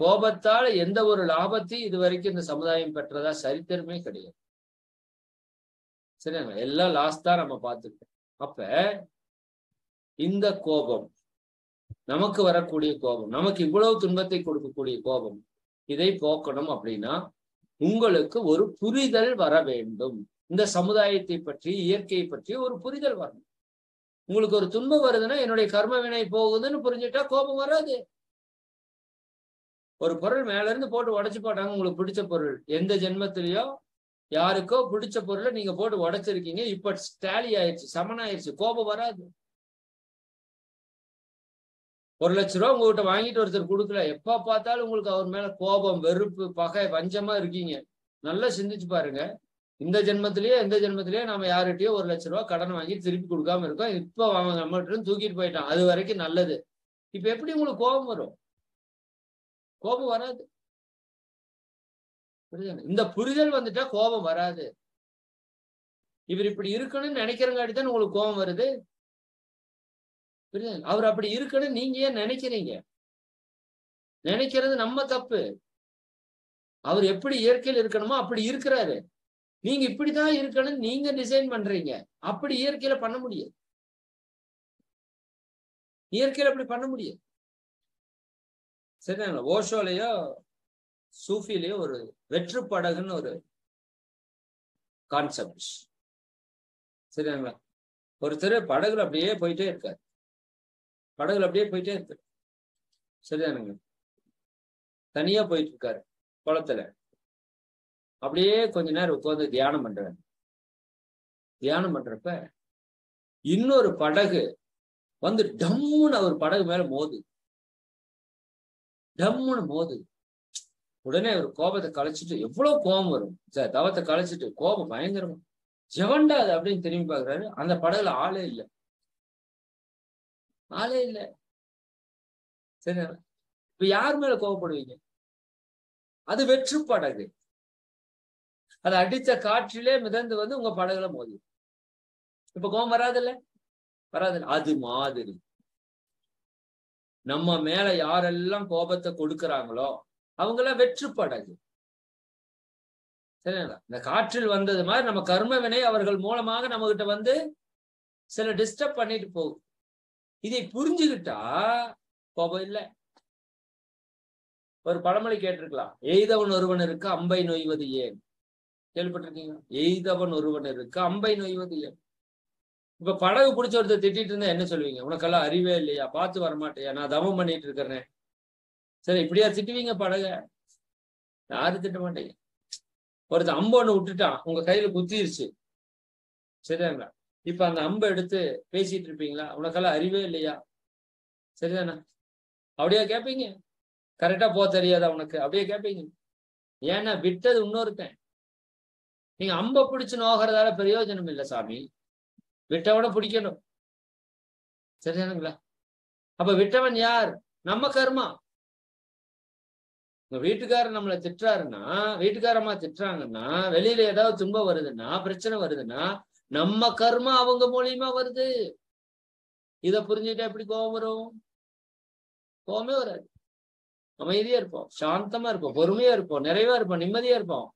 கோபத்தால எந்த ஒரு லாபத்தையும் இது வரைக்கும் இந்த சமுதாயம் பெற்றதா சரித்திரமே கிடையாது. சரிங்க, எல்லாம் லாஸ் தான் நம்ம பார்த்துருக்கோம். அப்ப இந்த கோபம், நமக்கு வரக்கூடிய கோபம், நமக்கு இவ்வளவு துன்பத்தை கொடுக்கக்கூடிய கோபம், இதை போக்கணும் அப்படின்னா உங்களுக்கு ஒரு புரிதல் வர வேண்டும். இந்த சமுதாயத்தை பற்றி, இயற்கையை பற்றி ஒரு புரிதல் வரணும். உங்களுக்கு ஒரு துன்பம் வருதுன்னா என்னுடைய கர்ம வினை போகுதுன்னு புரிஞ்சுட்டா கோபம் வராது. ஒரு பொருள் மேல இருந்து போட்டு உடைச்சு போட்டாங்க, உங்களுக்கு பிடிச்ச பொருள், எந்த ஜென்மத்திலயோ யாருக்கோ பிடிச்ச பொருளை நீங்க போட்டு உடைச்சிருக்கீங்க, இப்ப ஸ்டாலி ஆயிடுச்சு, சமனாயிருச்சு, கோபம் வராது. 1 லட்ச ரூபா உங்ககிட்ட வாங்கிட்டு ஒருத்தர் கொடுக்கல, எப்ப பார்த்தாலும் உங்களுக்கு அவர் மேல கோபம், வெறுப்பு, பகை, வஞ்சமா இருக்கீங்க. நல்லா சிந்திச்சு பாருங்க. இந்த ஜென்மத்திலேயே எந்த ஜென்மத்திலேயே நம்ம யார்கிட்டயோ 1 லட்ச ரூபா கடன் வாங்கி திருப்பி கொடுக்காம இருக்கோம். இப்ப அவங்க நம்மகிட்ட தூக்கிட்டு போயிட்டான், அது வரைக்கும் நல்லது. இப்ப எப்படி உங்களுக்கு கோபம் வரும்? கோபம் வராது. இந்த புரிதல் வந்துட்டா கோபம் வராது. இவர் இப்படி இருக்கணும்னு நினைக்கிறங்காட்டி தான் உங்களுக்கு கோபம் வருது. அவர் அப்படி இருக்கணும்னு நீங்க ஏன் நினைக்கிறீங்க? நினைக்கிறது நம்ம தப்பு. அவர் எப்படி இயற்கையில் இருக்கணுமோ அப்படி இருக்கிறாரு. நீங்க இப்படிதான் இருக்கணும் நீங்க டிசைன் பண்றீங்க. அப்படி இயற்கையில பண்ண முடியாது. இயற்கையில அப்படி பண்ண முடியாது. சரிங்களா? ஓஷோலையோ சூஃபிலையோ ஒரு வெற்று படகுன்னு ஒரு கான்செப்ட். சரிங்களா? ஒருத்தர் படகுல அப்படியே போயிட்டே இருக்காரு. படகுல அப்படியே போயிட்டே இருக்கு. சரிதானுங்க? தனியா போயிட்டு இருக்காரு குளத்துல. அப்படியே கொஞ்ச நேரம் உட்கார்ந்து தியானம் பண்றாரு. தியானம் பண்றப்ப இன்னொரு படகு வந்து டம்முன்னு அவர் படகு மேல மோது. டம்முன்னு மோது. உடனே அவர் கோபத்தை கலைச்சிட்டு, எவ்வளவு கோபம் வரும் சார், தவத்தை கலைச்சிட்டு கோபம் பயங்கரமா, ஜெவண்டா அது அப்படின்னு திரும்பி பாக்குறாரு. அந்த படகுல ஆளே இல்லை, ஆளே இல்லை. சரி, இப்ப யார் மேல கோபப்படுவீங்க? அது வெற்று படகு. அது அடித்த காற்றிலே மிதந்து வந்து உங்க படகுல மோதி. இப்ப கோபம் வராதுல்ல? வராதுல்ல. அது மாதிரி நம்ம மேல யாரெல்லாம் கோபத்தை கொடுக்குறாங்களோ அவங்களாம் வெற்று படகு. சரிங்களா? இந்த காற்றில் வந்தது மாதிரி நம்ம கர்ம வினை அவர்கள் மூலமாக நம்ம கிட்ட வந்து சில டிஸ்டர்ப் பண்ணிட்டு போகும். இதை புரிஞ்சுக்கிட்டா கோபம் இல்லை. ஒரு பழமொழி கேட்டிருக்கலாம், எய்தவன் ஒருவனுக்கு அம்பை நொய்வது ஏன்? கேள்விப்பட்டிருக்கீங்க? எய்தவன் ஒருவனுக்கு அம்பை நொய்வது ஏன்? இப்ப படகு பிடிச்ச ஒருத்தர் திட்டிட்டு இருந்தா என்ன சொல்லுவீங்க? உனக்கெல்லாம் அறிவே இல்லையா? பார்த்து வரமாட்டேயா? நான் தவம் பண்ணிட்டு இருக்கிறேன். சரி, இப்படியா திட்டுவீங்க படக? யாரும் திட்ட மாட்டீங்க. ஒருத்தர் அம்பு ஒண்ணு விட்டுட்டான், உங்க கையில குத்திருச்சு, சரிதாங்களா? இப்ப அந்த அம்பை எடுத்து பேசிட்டு இருப்பீங்களா? உனக்கெல்லாம் அறிவே இல்லையா? சரிதானா? அப்படியா கேட்பீங்க? கரெக்டா போக தெரியாதா உனக்கு? அப்படியே கேட்பீங்க. ஏன்னா விட்டது இன்னொருத்தன். நீங்க அம்பை பிடிச்சு நோகிறதால பிரயோஜனம் இல்லை சாமி. விட்டவனை பிடிக்கணும். சரிதானுங்களா? அப்ப விட்டவன் யார்? நம்ம கர்மா. உங்க வீட்டுக்காரர் நம்மளை திட்டுறாருன்னா, வீட்டுக்காரமா திட்டுறாங்கன்னா, வெளியில ஏதாவது துன்பம் வருதுன்னா, பிரச்சனை வருதுன்னா, நம்ம கர்மா அவங்க மூலியமா வருது. இத புரிஞ்சுட்டா எப்படி கோபம் வரும்? கோபமே வராது. அமைதியா இருப்போம், சாந்தமா இருப்போம், பொறுமையா இருப்போம், நிறைவா இருப்போம், நிம்மதியா இருப்போம்.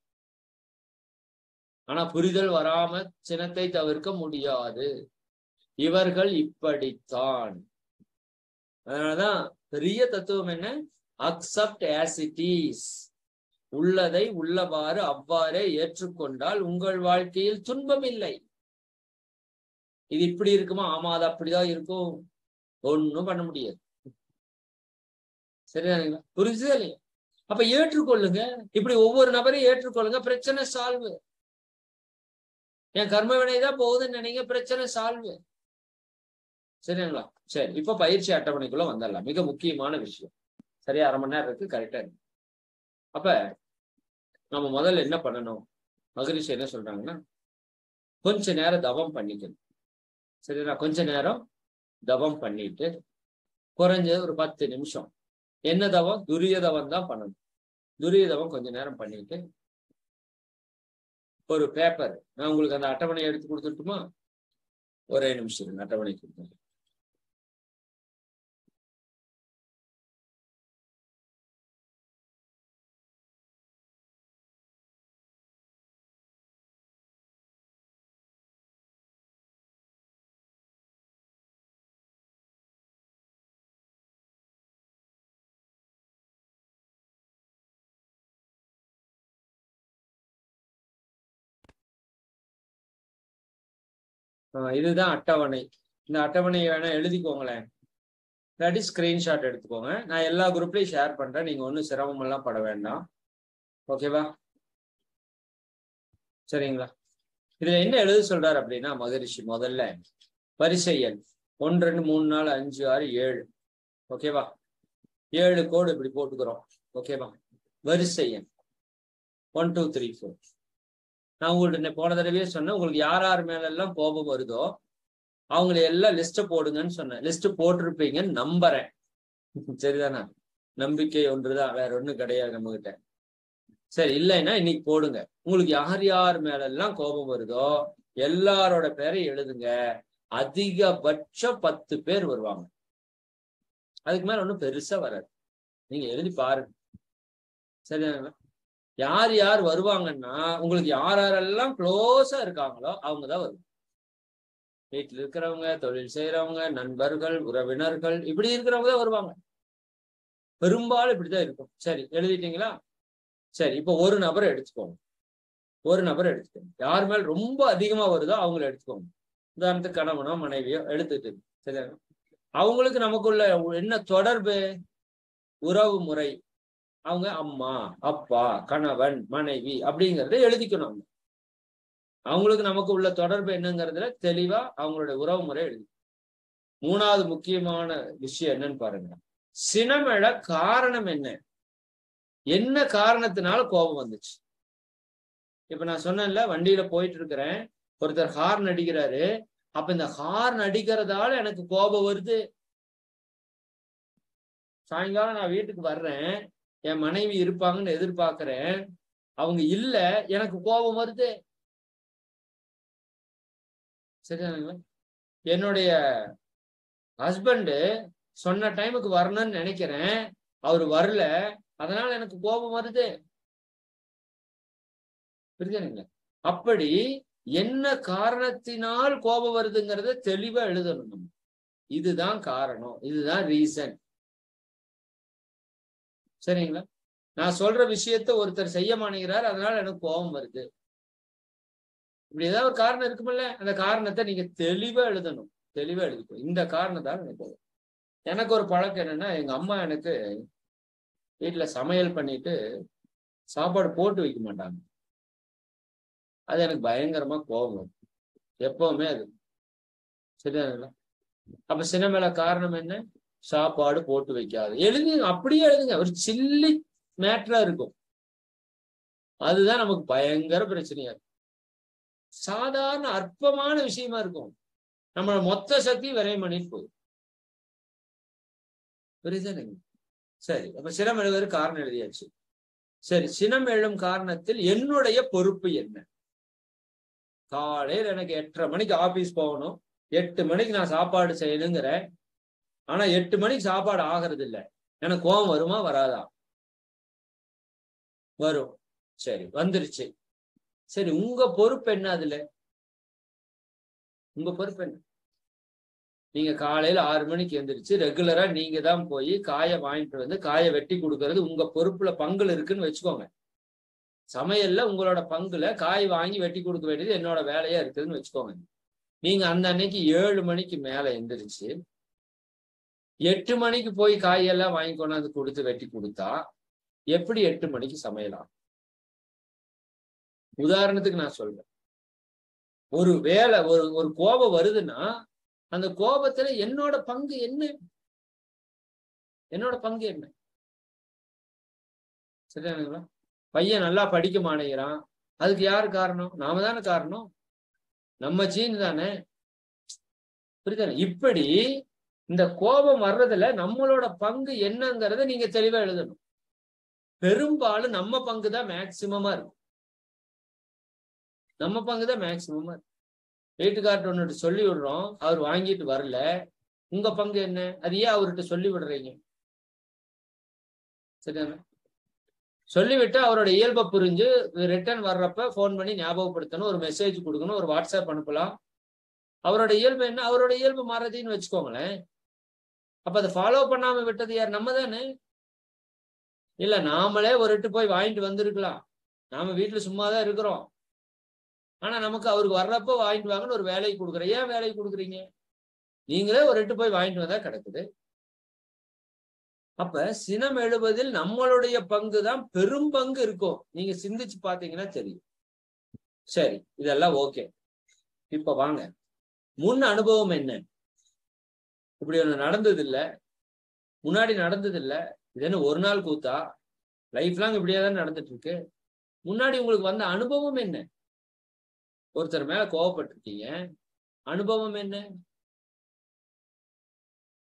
ஆனா புரிதல் வராம சினத்தை தவிர்க்க முடியாது. இவர்கள் இப்படித்தான். அதனாலதான் பெரிய தத்துவம் என்ன? Accept as it is. உள்ளதை உள்ளவாறு அவ்வாறே ஏற்றுக்கொண்டால் உங்கள் வாழ்க்கையில் துன்பம் இல்லை. இது இப்படி இருக்குமா? ஆமா, அது அப்படிதான் இருக்கும். ஒன்னும் பண்ண முடியாது. சரிதானுங்களா? புரிஞ்சுதா இல்லையா? அப்ப ஏற்றுக்கொள்ளுங்க. இப்படி ஒவ்வொரு நபரையும் ஏற்றுக்கொள்ளுங்க. பிரச்சனை சால்வு. என் கர்ம வினைதான் போகுதுன்னு நினைங்க, பிரச்சனை சால்வு. சரிங்களா? சரி, இப்ப பயிற்சி அட்டவணைக்குள்ள வந்துடலாம். மிக முக்கியமான விஷயம். சரியா? அரை மணி நேரம் இருக்கு, கரெக்டா இருக்கு. அப்ப நம்ம முதல்ல என்ன பண்ணணும்? மகரிஷி என்ன சொல்றாங்கன்னா, கொஞ்ச நேரம் தவம் பண்ணிக்கணும். சரிங்களா? கொஞ்ச நேரம் தவம் பண்ணிட்டு குறைஞ்சது ஒரு 10 நிமிஷம். என்ன தவம்? துரிய தவம் தான் பண்ணணும். துரிய தவம் கொஞ்ச நேரம் பண்ணிட்டு ஒரு பேப்பர், நான் உங்களுக்கு அந்த அட்டவணையை எடுத்து கொடுத்துட்டுமா? ஒரே நிமிஷம் அட்டவணை கொடுத்தேன். இதுதான் அட்டவணை. இந்த அட்டவணையை வேணா எழுதிக்கோங்களேன். இல்லாட்டி ஸ்கிரீன்ஷாட் எடுத்துக்கோங்க. நான் எல்லா குரூப்லயும் ஷேர் பண்றேன். நீங்க ஒன்றும் சிரமம் எல்லாம் பட வேண்டாம். ஓகேவா? சரிங்களா? இதுல என்ன எழுத சொல்றாரு அப்படின்னா, மகரிஷி முதல்ல வரிசை எண் 1 2 3 4 5 6 7. ஓகேவா? 7 கோடு இப்படி போட்டுக்கிறோம். ஓகேவா? வரிசை எண் 1 2 3 4. நான் உங்கள்ட்ட போன தடவையே சொன்னேன், உங்களுக்கு யார் யார் மேல எல்லாம் கோபம் வருதோ அவங்களை எல்லாம் லிஸ்ட போடுங்கன்னு சொன்னேன். லிஸ்ட் போட்டிருப்பீங்கன்னு நம்புறேன். சரிதானா? நம்பிக்கை ஒன்றுதான், வேற ஒண்ணும் கிடையாது நம்ம கிட்ட. சரி, இல்லைன்னா இன்னைக்கு போடுங்க. உங்களுக்கு யார் யார் மேல எல்லாம் கோபம் வருதோ எல்லாரோட பேரை எழுதுங்க. அதிகபட்சம் 10 பேர் வருவாங்க. அதுக்கு மேல ஒன்றும் பெருசா வராது. நீங்க எழுதி பாருங்க. சரிதானா? யார் யார் வருவாங்கன்னா, உங்களுக்கு யார் யாரெல்லாம் க்ளோஸா இருக்காங்களோ அவங்கதான் வருவாங்க. வீட்டில் இருக்கிறவங்க, தொழில் செய்யறவங்க, நண்பர்கள், உறவினர்கள், இப்படி இருக்கிறவங்க தான் வருவாங்க. பெரும்பாலும் இப்படிதான் இருக்கும். சரி, எழுதிட்டீங்களா? சரி, இப்போ ஒரு நபரை எடுத்துக்கோங்க. ஒரு நபரை எடுத்துக்கோங்க. யார் மேல் ரொம்ப அதிகமா வருதோ அவங்கள எடுத்துக்கோங்க. உதாரணத்துக்கு கணவனோ மனைவியோ எடுத்துட்டு, சரியா? அவங்களுக்கு நமக்குள்ள என்ன தொடர்பு? உறவு முறை. அவங்க அம்மா, அப்பா, கணவன், மனைவி அப்படிங்கறத எழுதிக்கணும். அவங்களுக்கு நமக்கு உள்ள தொடர்பு என்னங்கிறதுல தெளிவா அவங்களுடைய உறவு முறை எழுதி. 3வது முக்கியமான விஷயம் என்னன்னு பாருங்க. சினமெழ காரணம் என்ன? என்ன காரணத்தினால கோபம் வந்துச்சு? இப்ப நான் சொன்னேன்ல, வண்டியில போயிட்டு இருக்கிறேன், ஒருத்தர் ஹார்ன் அடிக்கிறாரு. அப்ப இந்த ஹார்ன் அடிக்கிறதால எனக்கு கோபம் வருது. சாயங்காலம் நான் வீட்டுக்கு வர்றேன், என் மனைவி இருப்பாங்கன்னு எதிர்பார்க்கிறேன், அவங்க இல்ல, எனக்கு கோபம் வருது. சரிதானுங்களா? என்னுடைய ஹஸ்பண்டு சொன்ன டைமுக்கு வரணும்னு நினைக்கிறேன், அவரு வரல, அதனால எனக்கு கோபம் வருது. புரியுதுங்களா? அப்படி என்ன காரணத்தினால் கோபம் வருதுங்கிறத தெளிவா எழுதணும் நம்ம. இதுதான் காரணம், இதுதான் ரீசன். சரிங்களா? நான் சொல்ற விஷயத்த ஒருத்தர் செய்ய மாட்டேங்கிறார், அதனால எனக்கு கோபம் வருது. இப்படி ஏதாவது ஒரு காரணம் இருக்குமில்ல, அந்த காரணத்தை நீங்க தெளிவா எழுதணும். தெளிவா எழுதிக்கணும். இந்த காரணத்தால் எனக்கு கோபம். எனக்கு ஒரு பழக்கம் என்னன்னா, எங்க அம்மா எனக்கு வீட்டுல சமையல் பண்ணிட்டு சாப்பாடு போட்டு வைக்க மாட்டாங்க. அது எனக்கு பயங்கரமா கோபம் வரும் எப்பவுமே. அது சரியா? அப்ப சின்ன காரணம் என்ன? சாப்பாடு போட்டு வைக்காது. எழுதி அப்படியே எழுதுங்க. ஒரு சில்லி மேட்டரா இருக்கும், அதுதான் நமக்கு பயங்கர பிரச்சனையா இருக்கும். சாதாரண அற்பமான விஷயமா இருக்கும், நம்மளோட மொத்த சக்தி விரையும் பண்ணிட்டு போகுது. புரியுதுங்க? சரி, அப்ப சினம் எழுதுவது காரணம் எழுதியாச்சு. சரி, சினம் எழும் காரணத்தில் என்னுடைய பொறுப்பு என்ன? காலையில் எனக்கு 8:30 மணிக்கு ஆபீஸ் போகணும், 8 மணிக்கு நான் சாப்பாடு செய்யணுங்கிறேன். ஆனா 8 மணிக்கு சாப்பாடு ஆகிறது இல்லை. எனக்கு கோபம் வருமா வராதா? வரும். சரி, வந்துருச்சு. சரி, உங்க பொறுப்பு என்ன? அதுல உங்க பொறுப்பு என்ன? நீங்க காலையில 6 மணிக்கு எந்திரிச்சு ரெகுலரா நீங்க தான் போய் காயை வாங்கிட்டு வந்து காயை வெட்டி கொடுக்கறது உங்க பொறுப்புல பங்குல இருக்குன்னு வச்சுக்கோங்க. சமையல்ல உங்களோட பங்குல காய் வாங்கி வெட்டி கொடுக்க வேண்டியது என்னோட வேலையா இருக்குதுன்னு வச்சுக்கோங்க. நீங்க அந்த அன்னைக்கு 7 மணிக்கு மேல எந்திரிச்சு 8 மணிக்கு போய் காயெல்லாம் வாங்கி கொண்டாந்து கொடுத்து வெட்டி கொடுத்தா எப்படி 8 மணிக்கு சமையலாம்? உதாரணத்துக்கு நான் சொல்றேன். ஒரு வேலை ஒரு கோபம் வருதுன்னா அந்த கோபத்துல என்னோட பங்கு என்ன? என்னோட பங்கு என்ன? சரியானுங்களா? பையன் நல்லா படிக்க மாட்டேங்கிறான், அதுக்கு யாரு காரணம்? நாம தானே காரணம், நம்ம ஜீன் தானே. புரியுதா? இப்படி இந்த கோபம் வர்றதுல நம்மளோட பங்கு என்னங்கிறத நீங்க தெளிவா எழுதணும். பெரும்பாலும் நம்ம பங்கு தான் மேக்சிமமா இருக்கும். நம்ம பங்கு தான் மேக்சிமமா இருக்கும். வீட்டுக்கார்ட்ட ஒன்னுட்டு சொல்லி விடுறோம், அவர் வாங்கிட்டு வரல, உங்க பங்கு என்ன? அது ஏன் அவர்கிட்ட சொல்லி விடுறீங்க? சரிதானே? சொல்லிவிட்டு அவரோட இயல்பை புரிஞ்சு ரிட்டர்ன் வர்றப்ப போன் பண்ணி ஞாபகப்படுத்தணும், ஒரு மெசேஜ் கொடுக்கணும், ஒரு வாட்ஸ்அப் அனுப்பலாம். அவரோட இயல்பு என்ன? அவரோட இயல்பு மாறதுன்னு வச்சுக்கோங்களேன். அப்ப அதை ஃபாலோ பண்ணாம விட்டது யார்? நம்ம தானே. இல்ல, நாமளே ஒருட்டு போய் வாங்கிட்டு வந்திருக்கலாம், நாம வீட்டுல சும்மாதான் இருக்கிறோம். ஆனா நமக்கு அவருக்கு வர்றப்போ வாங்கிட்டு வாங்கன்னு ஒரு வேலையை கொடுக்குறேன். ஏன் வேலையை கொடுக்குறீங்க? நீங்களே ஒரு எட்டு போய் வாங்கிட்டு வந்தா கிடக்குது. அப்ப சினம் எழுவதில் நம்மளுடைய பங்கு தான் பெரும் பங்கு இருக்கும். நீங்க சிந்திச்சு பாத்தீங்கன்னா தெரியும். சரி, இதெல்லாம் ஓகே. இப்ப வாங்க, முன் அனுபவம் என்ன? இப்படி ஒண்ணு நடந்தது இல்ல, முன்னாடி நடந்தது இல்ல, இது என்ன ஒரு நாள் கூத்தா? லைஃப் லாங் இப்படியேதான் நடந்துட்டு இருக்கு. முன்னாடி உங்களுக்கு வந்த அனுபவம் என்ன? ஒருத்தர் மேல கோவப்பட்டிருக்கீங்க, அனுபவம் என்ன?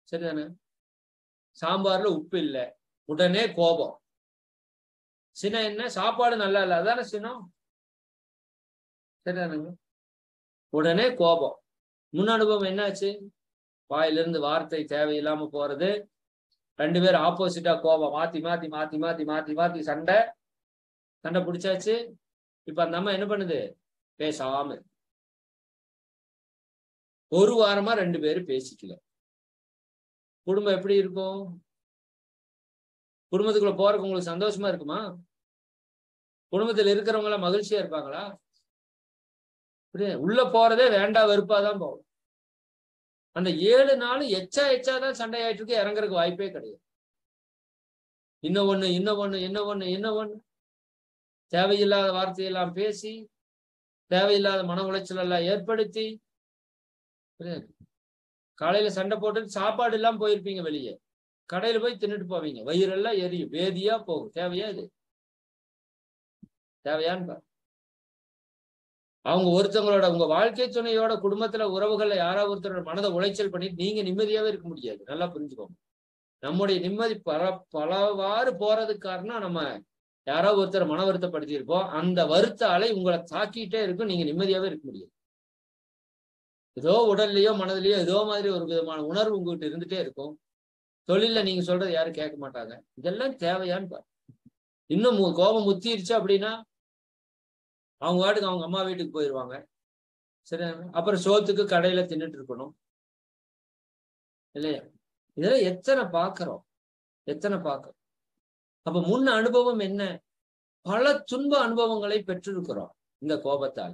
சரிதானே? சாம்பார்ல உப்பு இல்லை, உடனே கோபம். சினம் என்ன? சாப்பாடு நல்லா இல்லை, அதானே சினம். சரிதானுங்க? உடனே கோபம். முன் அனுபவம் என்னாச்சு? வாயிலிருந்து வார்த்தை தேவையில்லாம போறது, 2 பேர் ஆப்போசிட்டா கோபம், மாத்தி மாத்தி மாத்தி மாத்தி மாத்தி மாத்தி சண்டை பிடிச்சாச்சு. இப்ப அந்த அம்மா என்ன பண்ணுது? பேசாம. ஒரு வாரமா 2 பேரும் பேசிக்கல. குடும்பம் எப்படி இருக்கும்? குடும்பத்துக்குள்ள போறதுக்கு உங்களுக்கு சந்தோஷமா இருக்குமா? குடும்பத்தில் இருக்கிறவங்க எல்லாம் மகிழ்ச்சியா இருப்பாங்களா? உள்ள போறதே வேண்டா வெறுப்பாதான் போகும். அந்த 7 நாள் எச்சாதான் சண்டை ஆயிட்டு இருக்கு, இறங்குறதுக்கு வாய்ப்பே கிடையாது. இன்னொன்னு தேவையில்லாத வார்த்தையெல்லாம் பேசி, தேவையில்லாத மன உளைச்சல் எல்லாம் ஏற்படுத்தி, காலையில சண்டை போட்டு சாப்பாடு எல்லாம் போயிருப்பீங்க, வெளியே கடையில போய் தின்னுட்டு போவீங்க, வயிறெல்லாம் எரியும், வேதியா போகும். தேவையா இது? தேவையான்னு பாரு. அவங்க ஒருத்தவங்களோட, உங்க வாழ்க்கை துணையோட குடும்பத்துல உறவுகள்ல யாராவது ஒருத்தரோட மனதை உளைச்சல் பண்ணிட்டு நீங்க நிம்மதியாவே இருக்க முடியாது. நல்லா புரிஞ்சுக்கோங்க. நம்முடைய நிம்மதி பலவாறு போறதுக்கு காரணம் நம்ம யாராவது ஒருத்தர் மன வருத்தப்படுத்தி இருப்போம். அந்த வருத்த அலை உங்களை தாக்கிட்டே இருக்கும், நீங்க நிம்மதியாவே இருக்க முடியாது. ஏதோ உடல்லையோ மனதிலையோ ஏதோ மாதிரி ஒரு விதமான உணர்வு உங்ககிட்ட இருந்துட்டே இருக்கும். தொழில நீங்க சொல்றது யாரும் கேட்க மாட்டாங்க. இதெல்லாம் தேவையான்னு பாரு. இன்னும் கோபம் முத்திருச்சு அப்படின்னா அவங்க வாட்டுக்கு அவங்க அம்மா வீட்டுக்கு போயிடுவாங்க. சரி, அப்புறம் சோத்துக்கு கடையில தின்னுட்டு இருக்கணும் இல்லையா? இதெல்லாம் எத்தனை பார்க்கிறோம். அப்ப முன்ன அனுபவம் என்ன? பல துன்ப அனுபவங்களை பெற்றிருக்கிறோம். இந்த கோபத்தால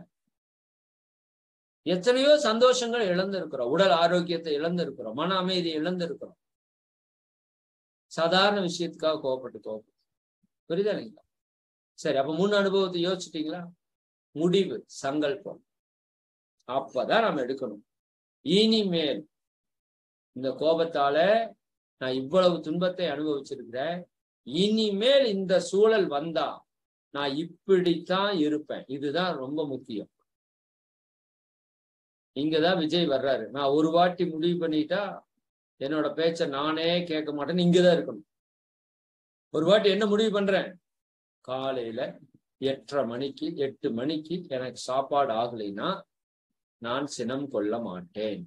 எத்தனையோ சந்தோஷங்கள் இழந்திருக்கிறோம். உடல் ஆரோக்கியத்தை இழந்திருக்கிறோம். மன அமைதியை இழந்திருக்கிறோம். சாதாரண விஷயத்துக்காக கோபப்பட்டு. புரியுதா இல்லைங்களா? சரி, அப்ப முன் அனுபவத்தை யோசிச்சிட்டீங்களா? முடிவு, சங்கல்பம். அப்பதான் நம்ம எடுக்கணும். இனிமேல் இந்த கோபத்தால நான் இவ்வளவு துன்பத்தை அனுபவிச்சிருக்கிறேன். இனிமேல் இந்த சூழல் வந்தா நான் இப்படித்தான் இருப்பேன். இதுதான் ரொம்ப முக்கியம். இங்கதான் விஜய் வர்றாரு. நான் ஒரு வாட்டி முடிவு பண்ணிட்டா என்னோட பேச்ச நானே கேட்க மாட்டேன்னு இங்கதான் இருக்கணும். ஒரு வாட்டி என்ன முடிவு பண்றேன்? காலையில 8 மணிக்கு எனக்கு சாப்பாடு ஆகலைன்னா நான் சினம் கொள்ள மாட்டேன்.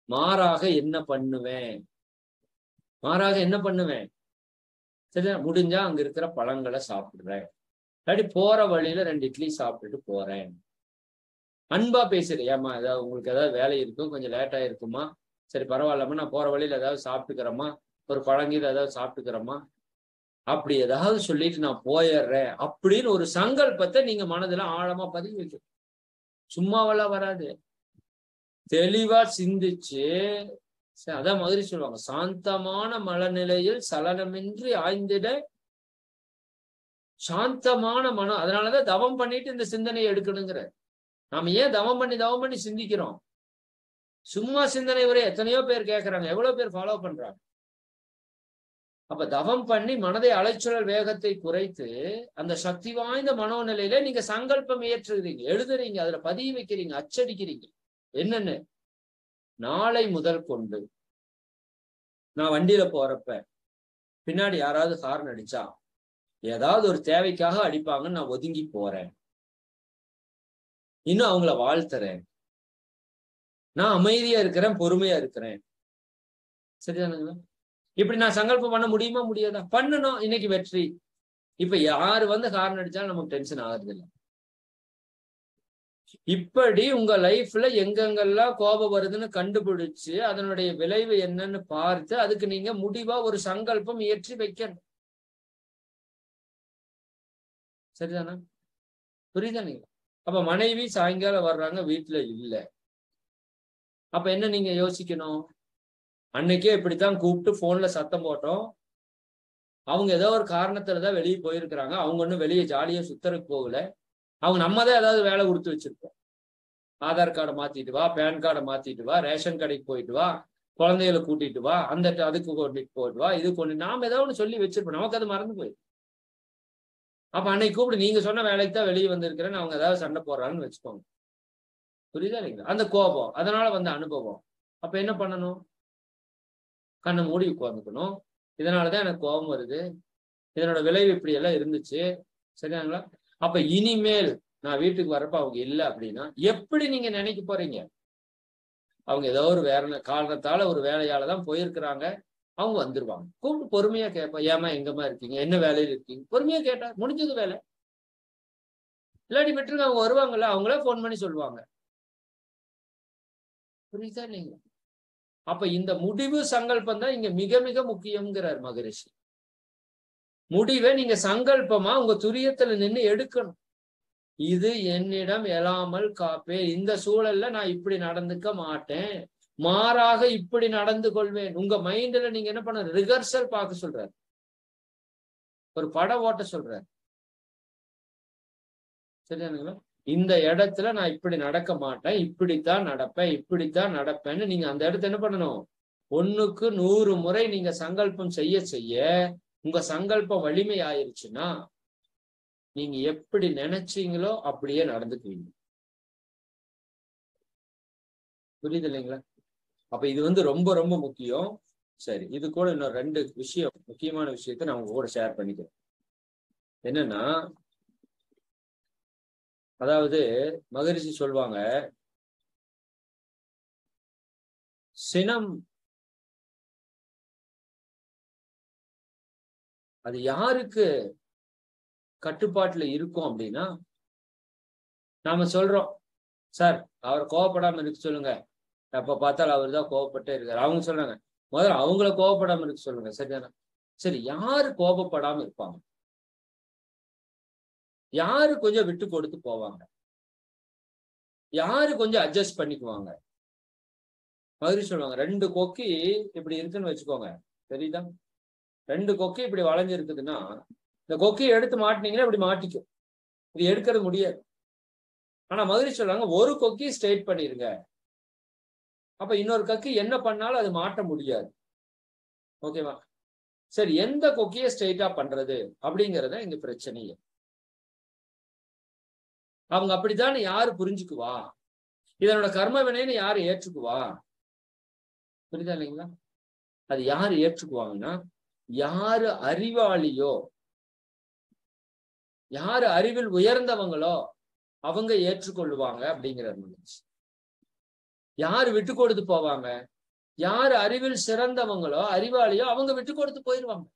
மாறாக என்ன பண்ணுவேன்? சரியா? முடிஞ்சா அங்க இருக்கிற பழங்களை சாப்பிடுறேன். இல்லாட்டி போற வழியில 2 இட்லி சாப்பிட்டுட்டு போறேன். அன்பா பேசுறேன். ஏமா ஏதாவது உங்களுக்கு ஏதாவது வேலை இருக்கும், கொஞ்சம் லேட்டா இருக்குமா, சரி பரவாயில்லாம நான் போற வழியில ஏதாவது சாப்பிட்டுக்கிறேம்மா, ஒரு பழங்கீரை ஏதாவது சாப்பிட்டுக்கிறேம்மா, அப்படி ஏதாவது சொல்லிட்டு நான் போயிடுறேன் அப்படின்னு ஒரு சங்கல்பத்தை நீங்க மனதுல ஆழமா பதிவு வைக்கணும். சும்மாவெல்லாம் வராது. தெளிவா சிந்திச்சு, அதான் மாதிரி சொல்லுவாங்க, சாந்தமான மனநிலையில் சலனமின்றி ஆய்ந்திட சாந்தமான மனம். அதனாலதான் தவம் பண்ணிட்டு இந்த சிந்தனையை எடுக்கணுங்கிற. நாம ஏன் தவம் பண்ணி சிந்திக்கிறோம்? சும்மா சிந்தனை வரை எத்தனையோ பேர் கேட்கறாங்க, எவ்வளவு பேர் ஃபாலோ பண்றாங்க. அப்ப தவம் பண்ணி மனதை அலைச்சல் வேகத்தை குறைத்து அந்த சக்தி வாய்ந்த மனோநிலையில நீங்க சங்கல்பம் ஏற்றுகிறீங்க, எழுதுறீங்க, அதுல பதிவு வைக்கிறீங்க, அச்சடிக்கிறீங்க. என்னன்னு, நாளை முதல் கொண்டு நான் வண்டியில போறப்ப பின்னாடி யாராவது ஹார்ன் அடிச்சா ஏதாவது ஒரு தேவைக்காக அடிப்பாங்கன்னு நான் ஒதுங்கி போறேன். இன்னும் அவங்கள வாழ்த்துறேன். நான் அமைதியா இருக்கிறேன், பொறுமையா இருக்கிறேன். சரிதானுங்களா? இப்படி நான் சங்கல்பம் பண்ண முடியுமா? முடியாதா? பண்ணணும். இன்னைக்கு வெற்றி. இப்ப யாரு வந்து ஹார்ன் அடிச்சாலும் நமக்கு டென்ஷன் ஆகுறது இல்லை. இப்படி உங்க லைஃப்ல எங்கெங்கெல்லாம் கோபம் வருதுன்னு கண்டுபிடிச்சு அதனுடைய விளைவு என்னன்னு பார்த்து அதுக்கு நீங்க முடிவா ஒரு சங்கல்பம் ஏற்றி வைக்கணும். சரிதானா? புரியுதா? நீங்க அப்ப மனைவி சாயங்காலம் வர்றாங்க, வீட்டுல இல்ல. அப்ப என்ன நீங்க யோசிக்கணும்? அன்னைக்கே இப்படித்தான் கூப்பிட்டு போன்ல சத்தம் போட்டோம். அவங்க ஏதோ ஒரு காரணத்துலதான் வெளியே போயிருக்கிறாங்க. அவங்க ஒன்னும் வெளியே ஜாலியா சுத்தருக்கு போகல. அவங்க நம்ம தான் ஏதாவது வேலை கொடுத்து வச்சிருப்போம். ஆதார் கார்டை மாத்திட்டு வா, பேன் கார்டை மாத்திட்டு வா, ரேஷன் கடைக்கு போயிட்டு வா, குழந்தைகளை கூட்டிட்டு வா, அதுக்கு கொண்டுட்டு போயிட்டு வா, இது கொண்டு நாம ஏதாவது ஒண்ணு சொல்லி வச்சிருப்போம். நமக்கு அது மறந்து போயிடும். அப்ப அன்னைக்கு கூப்பிட்டு நீங்க சொன்ன வேலைக்கு தான் வெளியே வந்திருக்கிறேன்னு அவங்க ஏதாவது சண்டை போடுறாங்கன்னு வச்சுக்கோங்க. புரியுதா இல்லைங்களா? அந்த கோபம், அதனால வந்த அனுபவம். அப்ப என்ன பண்ணணும்? கண்ணை மூடி உட்கார்ந்துக்கணும். இதனாலதான் எனக்கு கோபம் வருது, இதனோட விளைவு இப்படி எல்லாம் இருந்துச்சு. சரியாங்களா? அப்ப இனிமேல் நான் வீட்டுக்கு வர்றப்ப அவங்க இல்லை அப்படின்னா எப்படி நீங்க நினைக்க போறீங்க? அவங்க ஏதோ ஒரு வேற காரணத்தால ஒரு வேலையாலதான் போயிருக்கிறாங்க, அவங்க வந்துருவாங்க. கூப்பிட்டு பொறுமையா கேட்பேன், ஏமா எங்கம்மா இருக்கீங்க, என்ன வேலையில இருக்கீங்க, பொறுமையா கேட்டா முடிஞ்சது வேலை. இல்லாட்டி விட்டுருங்க, அவங்க வருவாங்கல்ல, அவங்களே போன் பண்ணி சொல்லுவாங்க. புரியுதா இல்லைங்க? அப்ப இந்த முடிவு சங்கல்பம் தான் இங்க மிக மிக முக்கியம்ங்கிறார் மகரிஷி. முடிவை நீங்க சங்கல்பமா உங்க துரியத்துல நின்று எடுக்கணும். இது என்னிடம் எழாமல் காப்பே, இந்த சூழல்ல நான் இப்படி நடந்துக்க மாட்டேன், மாறாக இப்படி நடந்து கொள்வேன். உங்க மைண்ட்ல நீங்க என்ன பண்ண, ரிஹர்சல் பார்க்க சொல்றாரு, ஒரு படம் ஓட்ட சொல்றாரு. சரியானுங்களா? இந்த இடத்துல நான் இப்படி நடக்க மாட்டேன், இப்படித்தான் நடப்பேன்னு நீங்க அந்த இடத்த என்ன பண்ணணும்? 1க்கு 100 முறை நீங்க சங்கல்பம் செய்ய செய்ய உங்க சங்கல்பம் வலிமை ஆயிருச்சுன்னா நீங்க எப்படி நினைச்சீங்களோ அப்படியே நடந்துக்குவீங்க. புரியுது இல்லைங்களா? அப்ப இது ரொம்ப ரொம்ப முக்கியம். சரி, இது கூட இன்னும் 2 விஷயம், முக்கியமான விஷயத்த நான் உங்க கூட ஷேர் பண்ணிக்கிறேன். என்னன்னா, அதாவது மகரிஷி சொல்லுவாங்க, சினம் அது யாருக்கு கட்டுப்பாட்டுல இருக்கும் அப்படின்னா நாம சொல்றோம், சார் அவரை கோவப்படாம இருக்க சொல்லுங்க, எப்ப பார்த்தாலும் அவர் தான் கோவப்பட்டே இருக்காரு. அவங்க சொல்றாங்க, முதல்ல அவங்கள கோவப்படாம இருக்க சொல்லுங்க. சரிதானே? சரி, யாரு கோபப்படாம இருப்பாங்க? யாரு கொஞ்சம் விட்டு கொடுத்து போவாங்க? யாரு கொஞ்சம் அட்ஜஸ்ட் பண்ணிக்குவாங்க? மகிழ்ச்சி சொல்லுவாங்க, 2 கொக்கி இப்படி இருக்குன்னு வச்சுக்கோங்க, தெரியுதா? 2 கொக்கி இப்படி வளைஞ்சு இருக்குதுன்னா இந்த கொக்கியை எடுத்து மாட்டினீங்கன்னா இப்படி மாட்டிக்கும், இது எடுக்கிறது முடியாது. ஆனா மகிழ்ச்சி சொல்றாங்க, ஒரு கொக்கி ஸ்ட்ரெயிட் பண்ணிருங்க, அப்ப இன்னொரு கொக்கி என்ன பண்ணாலும் அது மாட்ட முடியாது. ஓகேவா? சரி, எந்த கொக்கியை ஸ்ட்ரெயிட்டா பண்றது அப்படிங்கறத இங்க பிரச்சனையே. அவங்க அப்படித்தான் யாரு புரிஞ்சுக்குவா? இதனோட கர்ம வினைன்னு யாரு ஏற்றுக்குவா? புரியுதா இல்லைங்களா? அது யாரு ஏற்றுக்குவாங்கன்னா, யாரு அறிவாளியோ, யாரு அறிவில் உயர்ந்தவங்களோ அவங்க ஏற்றுக்கொள்ளுவாங்க அப்படிங்கிறது. யாரு விட்டு கொடுத்து போவாங்க? யாரு அறிவில் சிறந்தவங்களோ அறிவாளியோ அவங்க விட்டு கொடுத்து போயிடுவாங்க.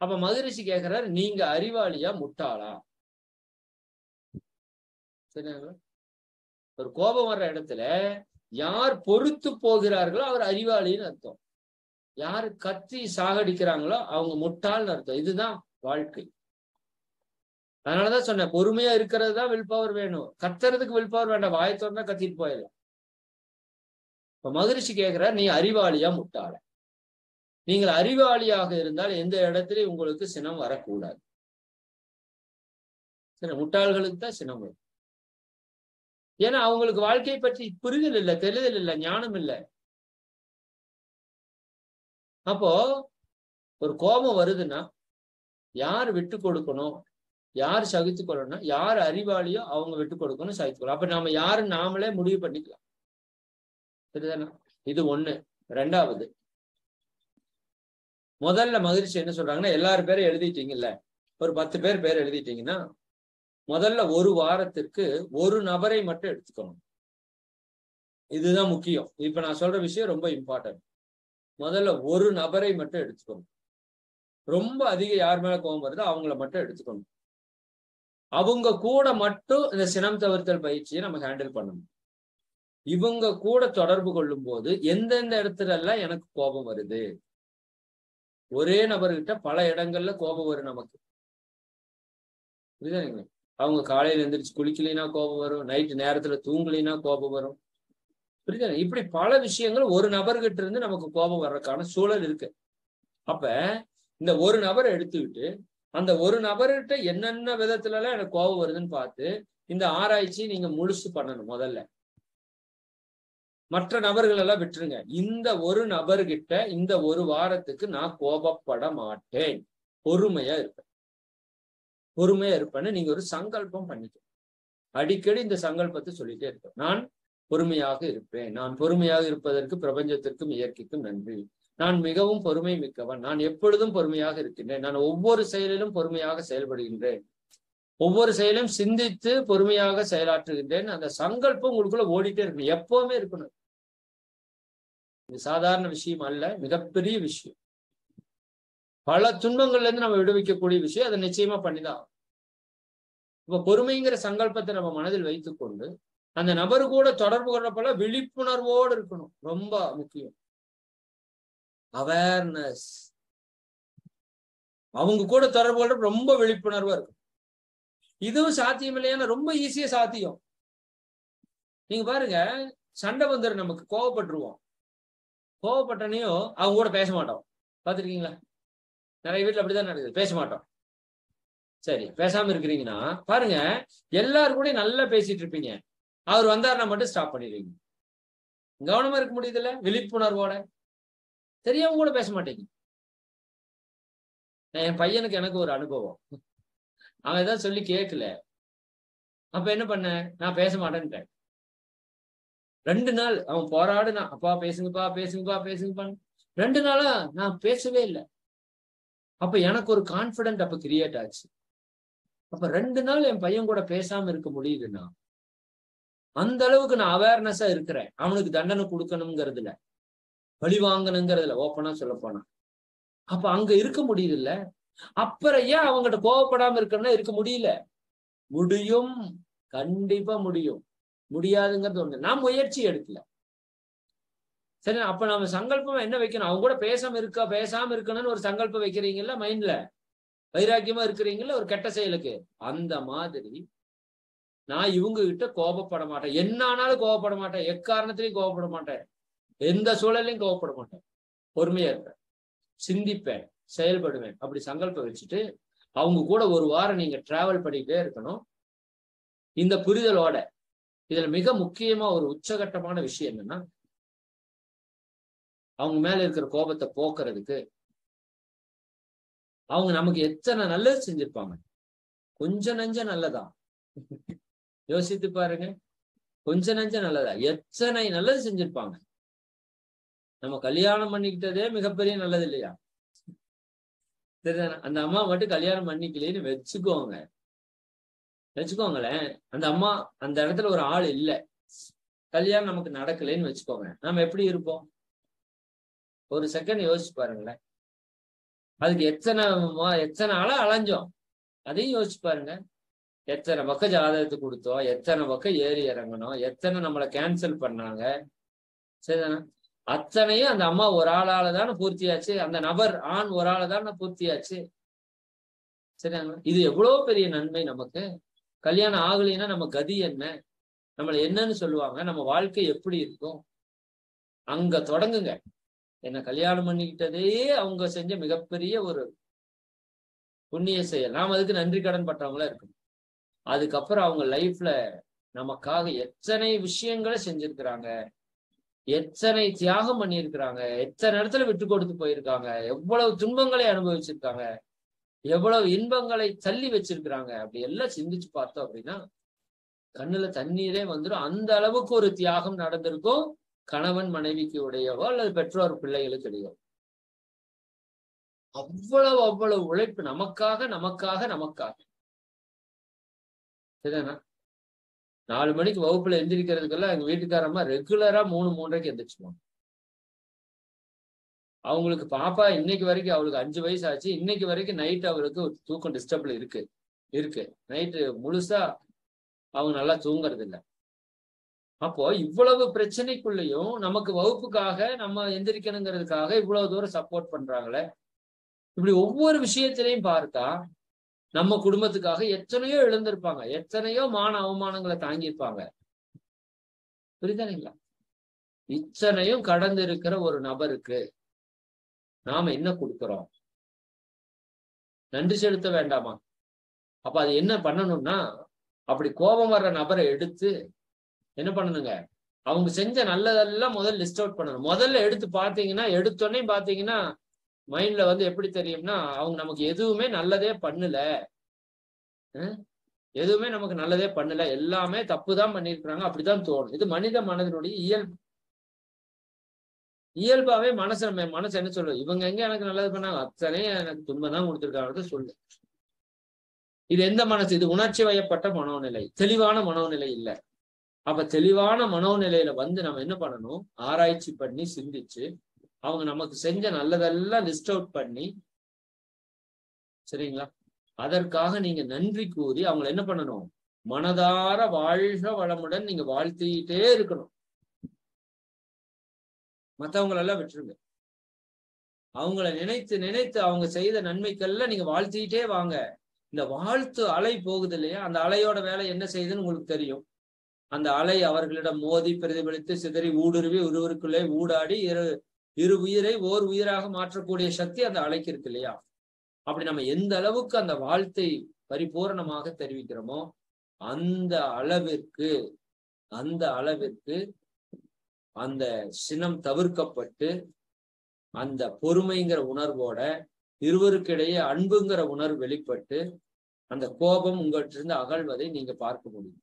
அப்ப மகரிஷி கேட்கிறாரு, நீங்க அறிவாளியா முட்டாளா? சரிங்களா? ஒரு கோபம் வர்ற இடத்துல யார் பொறுத்து போகிறார்களோ அவர் அறிவாளின்னு அர்த்தம். யாரு கத்தி சாகடிக்கிறாங்களோ அவங்க முட்டாள்னு அர்த்தம். இதுதான் வாழ்க்கை. அதனாலதான் சொன்னேன், பொறுமையா இருக்கிறது தான் வில் பவர் வேணும். கத்துறதுக்கு வில் பவர் வேண்டாம், வாயை திறந்தா கத்திட்டு போயிடலாம். இப்ப மகரிஷி கேட்கிறார், நீ அறிவாளியா முட்டாள? நீங்கள் அறிவாளியாக இருந்தால் எந்த இடத்துலயும் உங்களுக்கு சினம் வரக்கூடாது. சரி, முட்டாள்களுக்கு தான் சினம் வரும். ஏன்னா அவங்களுக்கு வாழ்க்கையை பற்றி புரிதல் இல்லை, தெரிதல் இல்லை, ஞானம் இல்லை. அப்போ ஒரு கோபம் வருதுன்னா யார் விட்டு கொடுக்கணும், யார் சகித்து கொள்ளணும், யார் அறிவாளியோ அவங்க விட்டு கொடுக்கணும், சகித்து கொள்ளணும். அப்ப நாம யாருன்னு நாமளே முடிவு பண்ணிக்கலாம். சரிதானே? இது ஒண்ணு. ரெண்டாவது, முதல்ல மகிழ்ச்சி என்ன சொல்றாங்கன்னா, எல்லாரும் பேரும் எழுதிட்டீங்கல்ல, ஒரு 10 பேர் எழுதிட்டீங்கன்னா முதல்ல ஒரு வாரத்திற்கு ஒரு நபரை மட்டும் எடுத்துக்கணும். இதுதான் முக்கியம். இப்ப நான் சொல்ற விஷயம் ரொம்ப இம்பார்ட்டன்ட். முதல்ல ஒரு நபரை மட்டும் எடுத்துக்கணும். ரொம்ப அதிக யார் மேல கோபம் வருதோ அவங்கள மட்டும் எடுத்துக்கணும். அவங்க கூட மட்டும் இந்த சினம் தவிர்த்தல் பயிற்சியை நம்ம ஹேண்டில் பண்ணணும். இவங்க கூட தொடர்பு கொள்ளும் போது எந்தெந்த இடத்துல எல்லாம் எனக்கு கோபம் வருது, ஒரே நபர்கிட்ட பல இடங்கள்ல கோபம் வரும் நமக்கு. புரியுதுங்களா? அவங்க காலையில எந்திரிச்சு குளிக்கலினா கோபம் வரும், நைட்டு நேரத்துல தூங்கலினா கோபம் வரும். புரியுதா? இப்படி பல விஷயங்கள் ஒரு நபர்கிட்ட இருந்து நமக்கு கோபம் வர்றதுக்கான சூழல் இருக்கு. அப்ப இந்த ஒரு நபரை எடுத்துக்கிட்டு அந்த ஒரு நபர்கிட்ட என்னென்ன விதத்துல எல்லாம் எனக்கு கோபம் வருதுன்னு பார்த்து இந்த ஆராய்ச்சி நீங்க முழுசு பண்ணணும். முதல்ல மற்ற நபர்கள் எல்லாம் விட்டுருங்க. இந்த ஒரு நபர்கிட்ட இந்த ஒரு வாரத்துக்கு நான் கோபப்பட மாட்டேன், பொறுமையா இருப்பேன், பொறுமையா இருப்பேன்னு நீங்க ஒரு சங்கல்பம் பண்ணிக்க. அடிக்கடி இந்த சங்கல்பத்தை சொல்லிட்டே இருப்பேன். நான் பொறுமையாக இருப்பேன், நான் பொறுமையாக இருப்பதற்கு பிரபஞ்சத்திற்கும் இயற்கைக்கும் நன்றி, நான் மிகவும் பொறுமை மிக்கவன், நான் எப்பொழுதும் பொறுமையாக இருக்கின்றேன், நான் ஒவ்வொரு செயலிலும் பொறுமையாக செயல்படுகின்றேன், ஒவ்வொரு செயலும் சிந்தித்து பொறுமையாக செயலாற்றுகின்றேன். அந்த சங்கல்பம் உங்களுக்குள்ள ஓடிட்டே இருக்கணும், எப்பவுமே இருக்கணும். இது சாதாரண விஷயம் அல்ல, மிகப்பெரிய விஷயம். பல துன்பங்கள்ல இருந்து நம்ம விடுவிக்கக்கூடிய விஷயம். அதை நிச்சயமா பண்ணிதான். இப்ப பொறுமைங்கிற சங்கல்பத்தை நம்ம மனதில் வைத்துக் கொண்டு அந்த நபரு கூட தொடர்பு கொள்ளப்பல விழிப்புணர்வோடு இருக்கணும். ரொம்ப முக்கியம். அவேர்னஸ். அவங்க கூட தொடர்பு கொள்ள ரொம்ப விழிப்புணர்வா இருக்கும். இதுவும் சாத்தியம் இல்லையா? ரொம்ப ஈஸியா சாத்தியம். நீங்க பாருங்க, சண்டை வந்துடும், நமக்கு கோவப்பட்டுருவோம். கோவப்பட்டனையும் அவங்க கூட பேச மாட்டோம். பார்த்துருக்கீங்களா? நிறைய வீட்டுல அப்படிதான் நடக்குது, பேச மாட்டோம். சரி, பேசாம இருக்கிறீங்கன்னா பாருங்க, எல்லாரும் கூட நல்லா பேசிட்டு இருப்பீங்க, அவர் வந்தாருன்னா மட்டும் ஸ்டாப் பண்ணிடுவீங்க. கவனமா இருக்க முடியுதுல்ல? விழிப்புணர்வோட. தெரியாம கூட பேச மாட்டேங்க. என் பையனுக்கு எனக்கு ஒரு அனுபவம். அவன் ஏதாவது சொல்லி கேட்கல, அப்ப என்ன பண்ண, நான் பேச மாட்டேன்ட்டேன். 2 நாள் அவன் போராடுனா, அப்பா பேசுங்கப்பா பேசுங்கப்பா பேசுங்கப்பான்னு. 2 நாளா நான் பேசவே இல்லை. அப்ப எனக்கு ஒரு கான்பிடன்ட் அப்ப கிரியேட் ஆச்சு. அப்ப 2 நாள் என் பையன் கூட பேசாம இருக்க முடியுதுன்னா அந்த அளவுக்கு நான் அவேர்னஸா இருக்கிறேன். அவனுக்கு தண்டனை கொடுக்கணுங்கிறதுல, பழி வாங்கணுங்கிறதுல, ஓப்பனா சொல்ல போனா. அப்ப அங்க இருக்க முடியுது இல்ல. அப்புறம் ஏன் அவங்ககிட்ட கோவப்படாம இருக்கணும்னா இருக்க முடியல. முடியும், கண்டிப்பா முடியும். முடியாதுங்கிறது ஒண்ணு. நான் முயற்சி எடுக்கல. சரி, அப்ப நம்ம சங்கல்பம் என்ன வைக்கணும்? அவங்க கூட பேசாம இருக்கணும்னு ஒரு சங்கல்பம் வைக்கிறீங்கல்ல மைண்ட்ல, வைராக்கியமா இருக்கிறீங்கல்ல ஒரு கெட்ட செயலுக்கு. அந்த மாதிரி நான் இவங்க கிட்ட கோபப்பட மாட்டேன். என்ன ஆனாலும் கோவப்பட மாட்டேன். எக்காரணத்திலையும் கோவப்பட மாட்டேன். எந்த சூழலையும் கோவப்பட மாட்டேன். பொறுமையா இருப்பேன், சிந்திப்பேன், செயல்படுவேன். அப்படி சங்கல்பம் வச்சுட்டு அவங்க கூட ஒரு வாரம் நீங்க டிராவல் பண்ணிட்டே இருக்கணும் இந்த புரிதலோட. இதுல மிக முக்கியமா ஒரு உச்சகட்டமான விஷயம் என்னன்னா, அவங்க மேல இருக்கிற கோபத்தை போக்குறதுக்கு அவங்க நமக்கு எத்தனை நல்லது செஞ்சிருப்பாங்க. கொஞ்சம் நஞ்ச நல்லதா? யோசித்து பாருங்க. கொஞ்சம் நஞ்ச நல்லதா? எத்தனை நல்லது செஞ்சிருப்பாங்க. நம்ம கல்யாணம் பண்ணிக்கிட்டதே மிகப்பெரிய நல்லது இல்லையா? சரிதானே? அந்த அம்மா மட்டும் கல்யாணம் பண்ணிக்கலன்னு வச்சுக்கோங்களேன். அந்த அம்மா அந்த இடத்துல ஒரு ஆள் இல்லை, கல்யாணம் நமக்கு நடக்கலைன்னு வச்சுக்கோங்க. நம்ம எப்படி இருப்போம்? ஒரு செகண்ட் யோசிச்சு பாருங்களேன். அதுக்கு எத்தனை ஆளா அலைஞ்சோம், அதையும் யோசிச்சு பாருங்க. எத்தனை பக்கம் ஜாதகத்தை கொடுத்தோம், எத்தனை பக்கம் ஏறி இறங்கணும், எத்தனை நம்மளை கேன்சல் பண்ணாங்க. சரிதானே? அத்தனையும் அந்த அம்மா ஒரு ஆளால தானே பூர்த்தியாச்சு. அந்த நபர் ஆண் ஒரு ஆளை தானே பூர்த்தியாச்சு. சரிங்களா? இது எவ்வளவு பெரிய நன்மை நமக்கு. கல்யாணம் ஆகலைன்னா நம்ம கதி என்ன, நம்மளை என்னன்னு சொல்லுவாங்க, நம்ம வாழ்க்கை எப்படி இருக்கும்? அங்க தொடங்குங்க. என்ன கல்யாணம் பண்ணிக்கிட்டதே அவங்க செஞ்ச மிகப்பெரிய ஒரு புண்ணிய செயல். நாம் அதுக்கு நன்றி கடன் பட்டவங்களா இருக்கணும். அதுக்கப்புறம் அவங்க லைஃப்ல நமக்காக எத்தனை விஷயங்களை செஞ்சிருக்கிறாங்க, எத்தனை தியாகம் பண்ணியிருக்கிறாங்க, எத்தனை இடத்துல விட்டு கொடுத்து போயிருக்காங்க, எவ்வளவு துன்பங்களை அனுபவிச்சிருக்காங்க, எவ்வளவு இன்பங்களை தள்ளி வச்சிருக்கிறாங்க. அப்படி எல்லாம் சிந்திச்சு பார்த்தோம் அப்படின்னா கண்ணுல தண்ணீரே வந்துடும். அந்த அளவுக்கு ஒரு தியாகம் நடந்திருக்கும் கணவன் மனைவிக்கு உடையவோ அல்லது பெற்றோர் பிள்ளைகளுக்கு இடையோ. அவ்வளவு உழைப்பு நமக்காக. சரிதானா? 4 மணிக்கு வகுப்புல எந்திரிக்கிறதுக்கெல்லாம் எங்க வீட்டுக்காரம்மா ரெகுலரா 3:30க்கு எந்திரிச்சுவாங்க. அவங்களுக்கு பாப்பா இன்னைக்கு வரைக்கும், அவளுக்கு 5 வயசு ஆச்சு. இன்னைக்கு வரைக்கும் நைட் அவளுக்கு தூக்கம் டிஸ்டர்ப்ல இருக்கு. நைட்டு முழுசா அவங்க நல்லா தூங்குறது இல்லை. அப்போ இவ்வளவு பிரச்சனைக்குள்ளேயும் நமக்கு வகுப்புக்காக நம்ம எந்திரிக்கணுங்கிறதுக்காக இவ்வளவு தூரம் சப்போர்ட் பண்றாங்களே. இப்படி ஒவ்வொரு விஷயத்திலையும் பார்த்தா நம்ம குடும்பத்துக்காக எத்தனையோ இழந்திருப்பாங்க, எத்தனையோ மான அவமானங்களை தாங்கியிருப்பாங்க. புரியுதானுங்களா? இத்தனையும் கடந்து இருக்கிற ஒரு நபருக்கு நாம என்ன கொடுக்கிறோம்? நன்றி செலுத்த வேண்டாமா? அப்ப அது என்ன பண்ணணும்னா, அப்படி கோபம் வர்ற நபரை எடுத்து என்ன பண்ணணுங்க, அவங்க செஞ்ச நல்லதெல்லாம் முதல்ல லிஸ்ட் அவுட் பண்ணணும். முதல்ல எடுத்து பார்த்தீங்கன்னா, எடுத்தோடனே பார்த்தீங்கன்னா மைண்ட்ல எப்படி தெரியும்னா, அவங்க நமக்கு எதுவுமே நல்லதே பண்ணல, எதுவுமே நமக்கு நல்லதே பண்ணல, எல்லாமே தப்பு தான் பண்ணியிருக்கிறாங்க, அப்படிதான் தோணும். இது மனித மனதினுடைய இயல்பாவே மனசு என்ன சொல்லுது, இவங்க எங்க எனக்கு நல்லது பண்ணாங்க, அத்தனை எனக்கு துன்பம் தான் கொடுத்துருக்காங்க சொல்லு. இது எந்த மனசு? இது உணர்ச்சி வயப்பட்ட மனோநிலை, தெளிவான மனோநிலை இல்லை. அப்ப தெளிவான மனோநிலையில நம்ம என்ன பண்ணணும், ஆராய்ச்சி பண்ணி சிந்திச்சு அவங்க நமக்கு செஞ்ச நல்லதெல்லாம் லிஸ்ட் அவுட் பண்ணி, சரிங்களா, அதற்காக நீங்க நன்றி கூறி அவங்களை என்ன பண்ணணும், மனதார வாழ்க வளமுடன் நீங்க வாழ்த்திட்டே இருக்கணும். மற்றவங்களெல்லாம் விட்டுருங்க. அவங்கள நினைத்து அவங்க செய்த நன்மைக்கெல்லாம் நீங்க வாழ்த்திட்டே வாங்க. இந்த வாழ்த்து அலை போகுது இல்லையா, அந்த அலையோட வேலை என்ன செய்யுதுன்னு உங்களுக்கு தெரியும். அந்த அலை அவர்களிடம் மோதி பிரதிபலித்து சிதறி ஊடுருவி ஒருவருக்குள்ளே ஊடாடி இரு உயிரை ஓர் உயிராக மாற்றக்கூடிய சக்தி அந்த அலைக்கு இருக்கு இல்லையா. அப்படி நம்ம எந்த அளவுக்கு அந்த வாழ்த்தை பரிபூர்ணமாக தெரிவிக்கிறோமோ அந்த அளவிற்கு அந்த சினம் தவிர்க்கப்பட்டு அந்த பொறுமைங்கிற உணர்வோட இருவருக்கிடையே அன்புங்கிற உணர்வு வெளிப்பட்டு அந்த கோபம் உங்கள்கிட்ட இருந்து அகழ்வதை நீங்க பார்க்க முடியும்.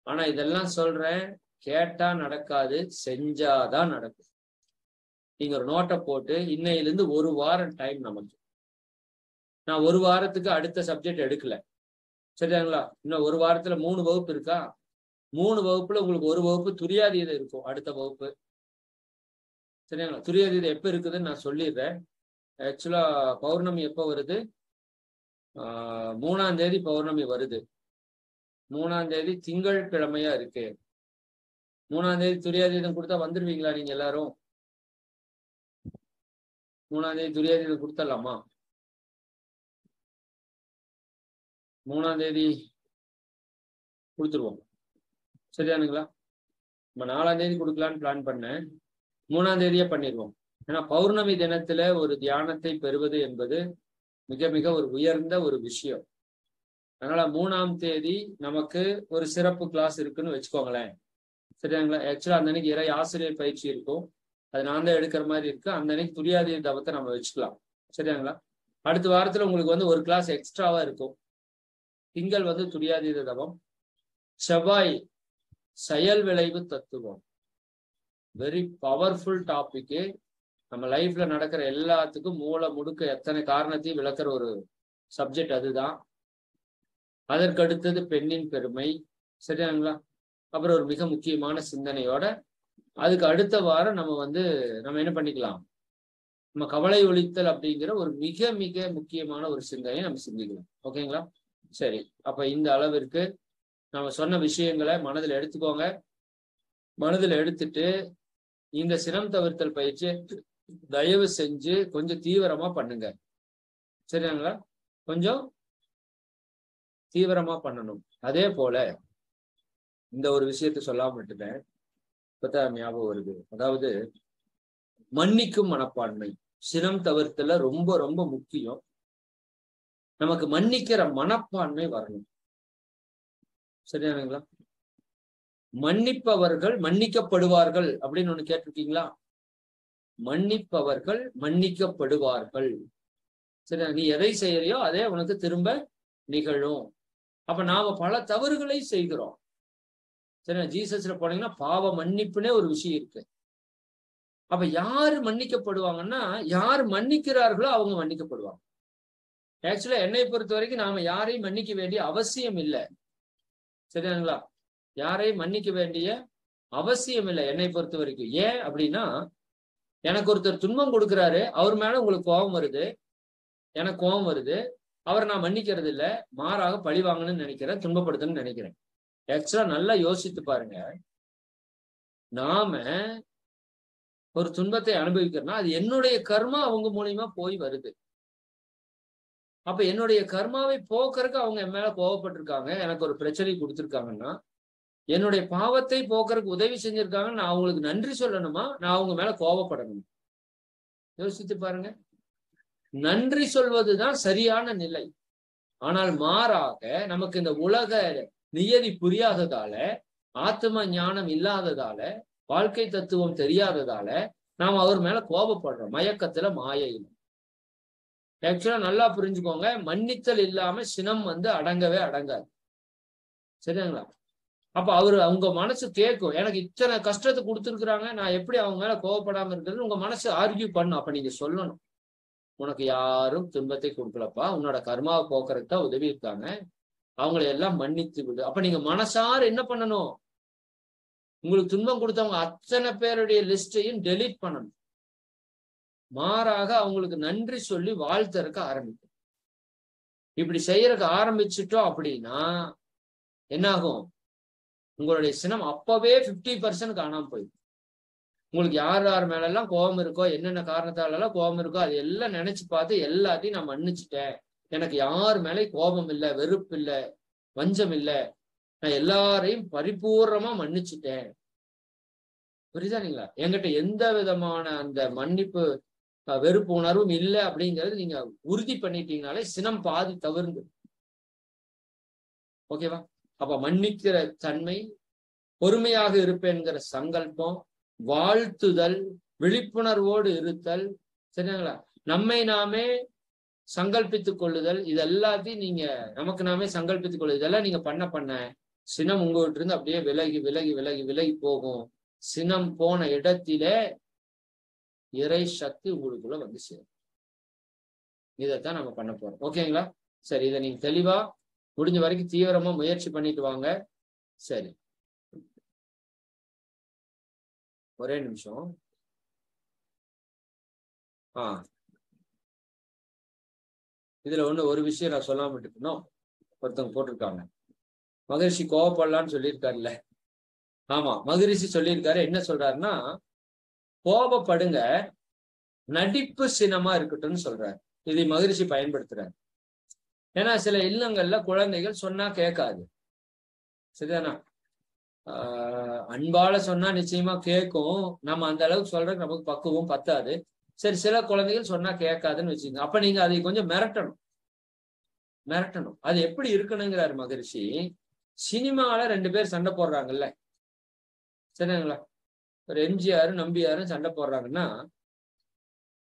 ஆனா இதெல்லாம் சொல்றேன், கேட்டா நடக்காது, செஞ்சாதான் நடக்கும். நீங்க ஒரு நோட்டை போட்டு இன்னையிலிருந்து 1 வாரம் டைம் நமக்கு. நான் 1 வாரத்துக்கு அடுத்த சப்ஜெக்ட் எடுக்கல, சரிங்களா? இன்னும் 1 வாரத்துல 3 வகுப்பு இருக்கா. 3 வகுப்புல உங்களுக்கு 1 வகுப்பு துரியாதீதம் இருக்கும், அடுத்த வகுப்பு. சரிங்களா? துரியாதீதம் எப்ப இருக்குதுன்னு நான் சொல்லிடுறேன். ஆக்சுவலா பௌர்ணமி எப்போ வருது, 3ஆம் தேதி பௌர்ணமி வருது. 3ஆம் தேதி திங்கள் கிழமையா இருக்கு. 3ஆம் தேதி துரியாதீதம் கொடுத்தா வந்துருவீங்களா நீங்க எல்லாரும்? 3ஆம் தேதி துரியாதீதம் கொடுத்துடலாமா? 3ஆம் தேதி கொடுத்துருவோம். சரியானுங்களா? நம்ம 4ஆம் தேதி கொடுக்கலான்னு பிளான் பண்ணேன். 3ஆம் தேதியே பண்ணிடுவோம். ஏன்னா பௌர்ணமி தினத்துல ஒரு தியானத்தை பெறுவது என்பது மிக மிக ஒரு உயர்ந்த ஒரு விஷயம். அதனால 3ஆம் தேதி நமக்கு ஒரு சிறப்பு கிளாஸ் இருக்குன்னு வச்சுக்கோங்களேன். சரியாங்களா? ஆக்சுவலா அந்த அன்னைக்கு இறை ஆசிரியர் பயிற்சி இருக்கும். அது நான் தான் எடுக்கிற மாதிரி இருக்கு. அந்த அன்னைக்கு துரியாதீத தவத்தை நம்ம வச்சுக்கலாம். சரியாங்களா? அடுத்த வாரத்துல உங்களுக்கு வந்து ஒரு கிளாஸ் எக்ஸ்ட்ராவா இருக்கும். திங்கள் வந்து துரியாதீத தவம், செவ்வாய் செயல் விளைவு தத்துவம். Very powerful topic. நம்ம லைஃப்ல நடக்கிற எல்லாத்துக்கும் மூல முடுக்க எத்தனை காரணத்தையும் விளக்குற ஒரு சப்ஜெக்ட் அதுதான். அதற்கு அடுத்தது பெண்ணின் பெருமை. சரியாங்களா? அப்புறம் ஒரு மிக முக்கியமான சிந்தனையோட அதுக்கு அடுத்த வாரம் நம்ம என்ன பண்ணிக்கலாம், நம்ம கவலை ஒழித்தல் அப்படிங்கிற ஒரு மிக மிக முக்கியமான ஒரு சிந்தனையை நம்ம சிந்திக்கலாம். ஓகேங்களா? சரி, அப்ப இந்த அளவிற்கு நம்ம சொன்ன விஷயங்களை மனதில் எடுத்துக்கோங்க. மனதில் எடுத்துட்டு இந்த சினம் தவிர்த்தல் பயிற்சியை தயவு செஞ்சு கொஞ்சம் தீவிரமா பண்ணுங்க. சரிங்களா? கொஞ்சம் தீவிரமா பண்ணணும். அதே போல இந்த ஒரு விஷயத்த சொல்லாம விட்டுட்டேன், இப்பதான் ஞாபகம் வருது. அதாவது மன்னிக்கும் மனப்பான்மை சினம் தவிர்த்தல ரொம்ப ரொம்ப முக்கியம். நமக்கு மன்னிக்கிற மனப்பான்மை வரணும். சரியானுங்களா? மன்னிப்பவர்கள் மன்னிக்கப்படுவார்கள் அப்படின்னு ஒண்ணு கேட்டிருக்கீங்களா? மன்னிப்பவர்கள் மன்னிக்கப்படுவார்கள். சரி, நீ எதை செய்யறியோ அதே உனக்கு திரும்ப நிகழும். அப்ப நாம பல தவறுகளை செய்கிறோம். சரி, ஜீசஸ்ல போனீங்கன்னா பாவ மன்னிப்புனே ஒரு விஷயம் இருக்கு. அப்ப யாரு மன்னிக்கப்படுவாங்கன்னா, யார் மன்னிக்கிறார்களோ அவங்க மன்னிக்கப்படுவாங்க. ஆக்சுவலா என்னை பொறுத்த வரைக்கும் நாம யாரையும் மன்னிக்க வேண்டிய அவசியம் இல்லை. சரியாங்களா? யாரையும் மன்னிக்க வேண்டிய அவசியம் இல்லை என்னை பொறுத்த வரைக்கும். ஏன் அப்படின்னா, எனக்கு ஒருத்தர் துன்பம் கொடுக்குறாரு, அவர் மேல உங்களுக்கு கோபம் வருது, எனக்கு கோபம் வருது, அவரை நான் மன்னிக்கிறது இல்லை, மாறாக பழி வாங்கணும்னு நினைக்கிறேன், துன்பப்படுத்தணும்னு நினைக்கிறேன். ஆக்சுவலா நல்லா யோசித்து பாருங்க. நாம ஒரு துன்பத்தை அனுபவிக்கிறோம்னா அது என்னுடைய கர்மா அவங்க மூலியமா போய் வருது. அப்ப என்னுடைய கர்மாவை போக்குறதுக்கு அவங்க என் மேல கோவப்பட்டிருக்காங்க, எனக்கு ஒரு பிரச்சனை கொடுத்துருக்காங்கன்னா, என்னுடைய பாவத்தை போக்குறதுக்கு உதவி செஞ்சிருக்காங்க, நான் அவங்களுக்கு நன்றி சொல்லணுமா, நான் அவங்க மேல கோவப்படணுமா? யோசித்து பாருங்க. நன்றி சொல்வதுதான் சரியான நிலை. ஆனால் மாறாக நமக்கு இந்த உலக நியதி புரியாததால, ஆத்ம ஞானம் இல்லாததால, வாழ்க்கை தத்துவம் தெரியாததால நாம் அவர் மேல கோபப்படுறோம், மயக்கத்துல மாயையில். ஆக்சுவலா நல்லா புரிஞ்சுக்கோங்க, மன்னித்தல் இல்லாம சினம் அடங்கவே அடங்காது. சரிங்களா? அப்ப அவங்க மனசு கேட்கும், எனக்கு இத்தனை கஷ்டத்தை கொடுத்துருக்குறாங்க, நான் எப்படி அவங்க மேல கோவப்படாம இருக்கிறது? உங்க மனசு ஆர்கியூ பண்ணும். அப்ப நீங்க சொல்லணும், உனக்கு யாரும் துன்பத்தை கொடுக்கலப்பா, உன்னோட கர்மாவை போக்குறதுக்கு தான் உதவி இருக்காங்க, அவங்களை எல்லாம் மன்னித்து விடு. அப்ப நீங்க மனசார என்ன பண்ணணும்? உங்களுக்கு துன்பம் கொடுத்தவங்க அத்தனை பேருடைய லிஸ்டையும் டெலீட் பண்ணணும். மாறாக அவங்களுக்கு நன்றி சொல்லி வாழ்த்தறக்க ஆரம்பிக்கும். இப்படி செய்யறதுக்கு ஆரம்பிச்சுட்டோம் அப்படின்னா என்ன ஆகும்? உங்களுடைய சினம் அப்பவே 50% காணாம போயிடும். உங்களுக்கு யார் யார் மேல எல்லாம் கோபம் இருக்கோ, என்னென்ன காரணத்தால எல்லாம் கோபம் இருக்கோ, அது எல்லாம் நினைச்சு பார்த்து எல்லாத்தையும் நான் மன்னிச்சுட்டேன், எனக்கு யார் மேலே கோபம் இல்லை, வெறுப்பு இல்லை, வஞ்சம் இல்லை, நான் எல்லாரையும் பரிபூர்ணமா மன்னிச்சுட்டேன். புரியுதானுங்களா? என்கிட்ட எந்த விதமான அந்த மன்னிப்பு வெறுப்பு உணர்வும் இல்லை அப்படிங்கிறது நீங்க உறுதி பண்ணிட்டீங்கனாலே சினம் பாதி தவிர்ந்து. ஓகேவா? அப்ப மன்னிக்கிற தன்மை, பொறுமையாக இருப்பேன்கிற சங்கல்பம், வாழ்த்துதல், விழிப்புணர்வோடு இருத்தல். சரிங்களா? நம்மை நாமே சங்கல்பித்துக் கொள்ளுதல், இது எல்லாத்தையும் நீங்க நமக்கு நாமே சங்கல்பித்துக் கொள்ளுதல், இதெல்லாம் நீங்க பண்ண சினம் உங்ககிட்ட இருந்து அப்படியே விலகி விலகி விலகி விலகி போகும். சினம் போன இடத்திலே இறை சக்தி உங்களுக்குள்ள சேரும். இதைத்தான் நம்ம பண்ண போறோம். ஓகேங்களா? சரி, இதை நீங்க தெளிவா முடிஞ்ச வரைக்கும் தீவிரமா முயற்சி பண்ணிட்டு வாங்க. சரி, ஒரே நிமிஷம். இதுல ஒரு விஷயம் நான் சொல்லாம விட்டுக்கணும். ஒருத்தவங்க போட்டிருக்காங்க, மகரிஷி கோவப்படலான்னு சொல்லியிருக்காருல்ல. ஆமா, மகரிஷி சொல்லியிருக்காரு. என்ன சொல்றாருன்னா, கோபப்படுங்க, நடிப்பு சினமா இருக்கட்டும்னு சொல்றாரு. இதை மகரிஷி பயன்படுத்துறாரு. ஏன்னா சில இல்லங்கள்ல குழந்தைகள் சொன்னா கேட்காது. சரிதானா? அன்பால சொன்னா நிச்சயமா கேட்கும். நம்ம அந்த அளவுக்கு சொல்றதுக்கு நமக்கு பக்குவம் பத்தாது. சரி, சில குழந்தைகள் சொன்னா கேட்காதுன்னு வச்சுக்கோங்க. அப்ப நீங்க அதை கொஞ்சம் மிரட்டணும். அது எப்படி இருக்கணுங்கிறாரு மகரிஷி. சினிமால 2 பேர் சண்டை போடுறாங்கல்ல, சரிங்களா? ஒரு எம்ஜிஆர் நம்பியாரும் சண்டை போடுறாங்கன்னா,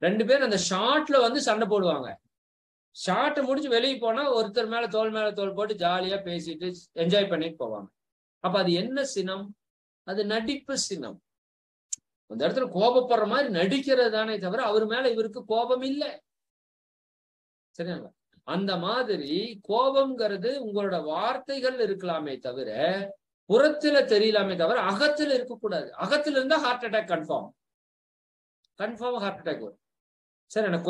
2 பேர் அந்த ஷாட்ல சண்டை போடுவாங்க. ஷாட்டை முடிச்சு வெளியே போனா ஒருத்தர் மேல தோல் போட்டு ஜாலியா பேசிட்டு என்ஜாய் பண்ணிட்டு போவாங்க. அப்ப அது என்ன சினம்? அது நடிப்பு சினம். அந்த இடத்துல கோபப்படுற மாதிரி நடிக்கிறது தானே தவிர அவர் மேல இவருக்கு கோபம் இல்லை. சரிங்களா? அந்த மாதிரி கோபம்ங்கிறது உங்களோட வார்த்தைகள் இருக்கலாமே தவிர புறத்துல தெரியலாமே தவிர அகத்துல இருக்கக்கூடாது. அகத்துல இருந்தா heart attack confirm heart attack வரும். சரி, எனக்கு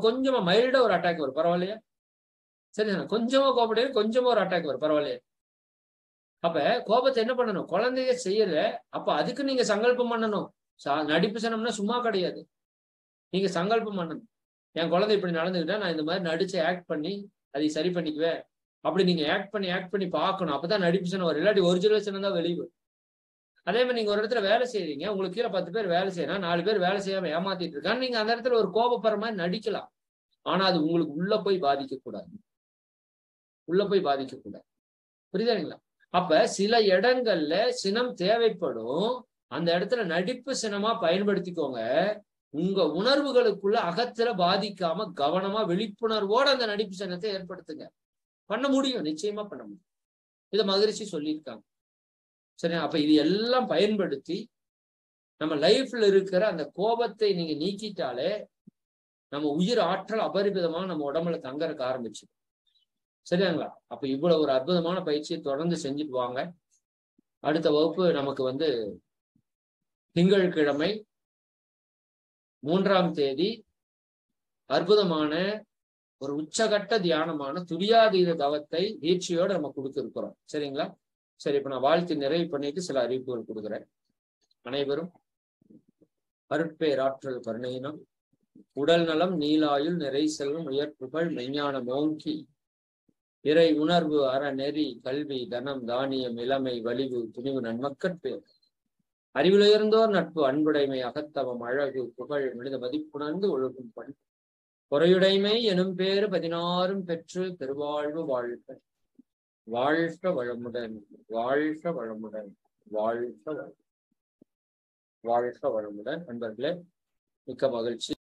கொஞ்சமா மைல்டா ஒரு அட்டாக் வரும், பரவாயில்லையா? சரி, கொஞ்சமா கோபப்பட கொஞ்சமா ஒரு அட்டாக் வரும், பரவாயில்லையா? அப்ப கோபத்தை என்ன பண்ணணும்? குழந்தைய செய்யற, அப்ப அதுக்கு நீங்க சங்கல்பம் பண்ணணும். நடிப்பு சனம்னா சும்மா கிடையாது. நீங்க சங்கல்பம் பண்ணணும். என் குழந்தை இப்படி நடந்துக்கிட்டா நான் இந்த மாதிரி நடிச்சு ஆக்ட் பண்ணி அதை சரி பண்ணிக்குவேன். அப்படி நீங்க ஆக்ட் பண்ணி பார்க்கணும். அப்பதான் நடிப்பு சனம் வரும். இல்லாட்டி ஒரிஜினல் சனம் தான் வெளியே வரும். அதே மாதிரி நீங்க ஒரு இடத்துல வேலை செய்யறீங்க, உங்களுக்கு கீழே 10 பேர் வேலை செய்யணும், 4 பேர் வேலை செய்யாம ஏமாத்திட்டு இருக்காங்க. நீங்க அந்த இடத்துல ஒரு கோபப்படுற மாதிரி நடிக்கலாம். ஆனா அது உங்களுக்கு உள்ள போய் பாதிக்க கூடாது. புரியுதுங்களா? அப்ப சில இடங்கள்ல சினம் தேவைப்படும். அந்த இடத்துல நடிப்பு சினமா பயன்படுத்திக்கோங்க. உங்க உணர்வுகளுக்குள்ள அகத்துல பாதிக்காம கவனமா விழிப்புணர்வோட அந்த நடிப்பு சினத்தை ஏற்படுத்துங்க. பண்ண முடியும், நிச்சயமா பண்ண முடியும். இதை மகரிஷி சொல்லியிருக்காங்க. சரி, அப்ப இது எல்லாம் பயன்படுத்தி நம்ம லைஃப்ல இருக்கிற அந்த கோபத்தை நீங்க நீக்கிட்டாலே நம்ம உயிர் ஆற்றல் அபரிமிதமா நம்ம உடம்புல தங்கறக்க ஆரம்பிச்சு. சரியாங்களா? அப்ப இவ்வளவு ஒரு அற்புதமான பயிற்சியை தொடர்ந்து செஞ்சுட்டு வாங்க. அடுத்த வகுப்பு நமக்கு திங்கட்கிழமை 3ஆம் தேதி அற்புதமான ஒரு உச்சகட்ட தியானமான துரியாதீத தவத்தை வீழ்ச்சியோட நம்ம கொடுத்திருக்கிறோம். சரிங்களா? சரி, இப்ப நான் வாழ்த்து நிறைவு பண்ணிட்டு சில அறிவிப்புகள் கொடுக்குறேன். அனைவரும் அருட்பேராற்றல் கருணையினம், உடல் நலம், நீலாயுள், நிறை செல்வம், உயர்ப்புகள், மெஞ்ஞானம் ஓங்கி, இறை உணர்வு, அறநெறி, கல்வி, தனம், தானியம், இளமை, வலிவு, துணிவு, நன்மக்கட்பேர், அறிவிலுயர்ந்தோர் நட்பு, அன்புடைமை, அகத்தவம், அழகு, புகழ், மனித மதிப்புணர்ந்து ஒழுகும் பண், பொறையுடைமை எனும் பேறு 16 பெற்று பெருவாழ்வு வாழ்க. வாழ்க வளமுடன், வாழ்க வளமுடன், வாழ்க வளமுடன். அன்பர்களே, மிக்க மகிழ்ச்சி.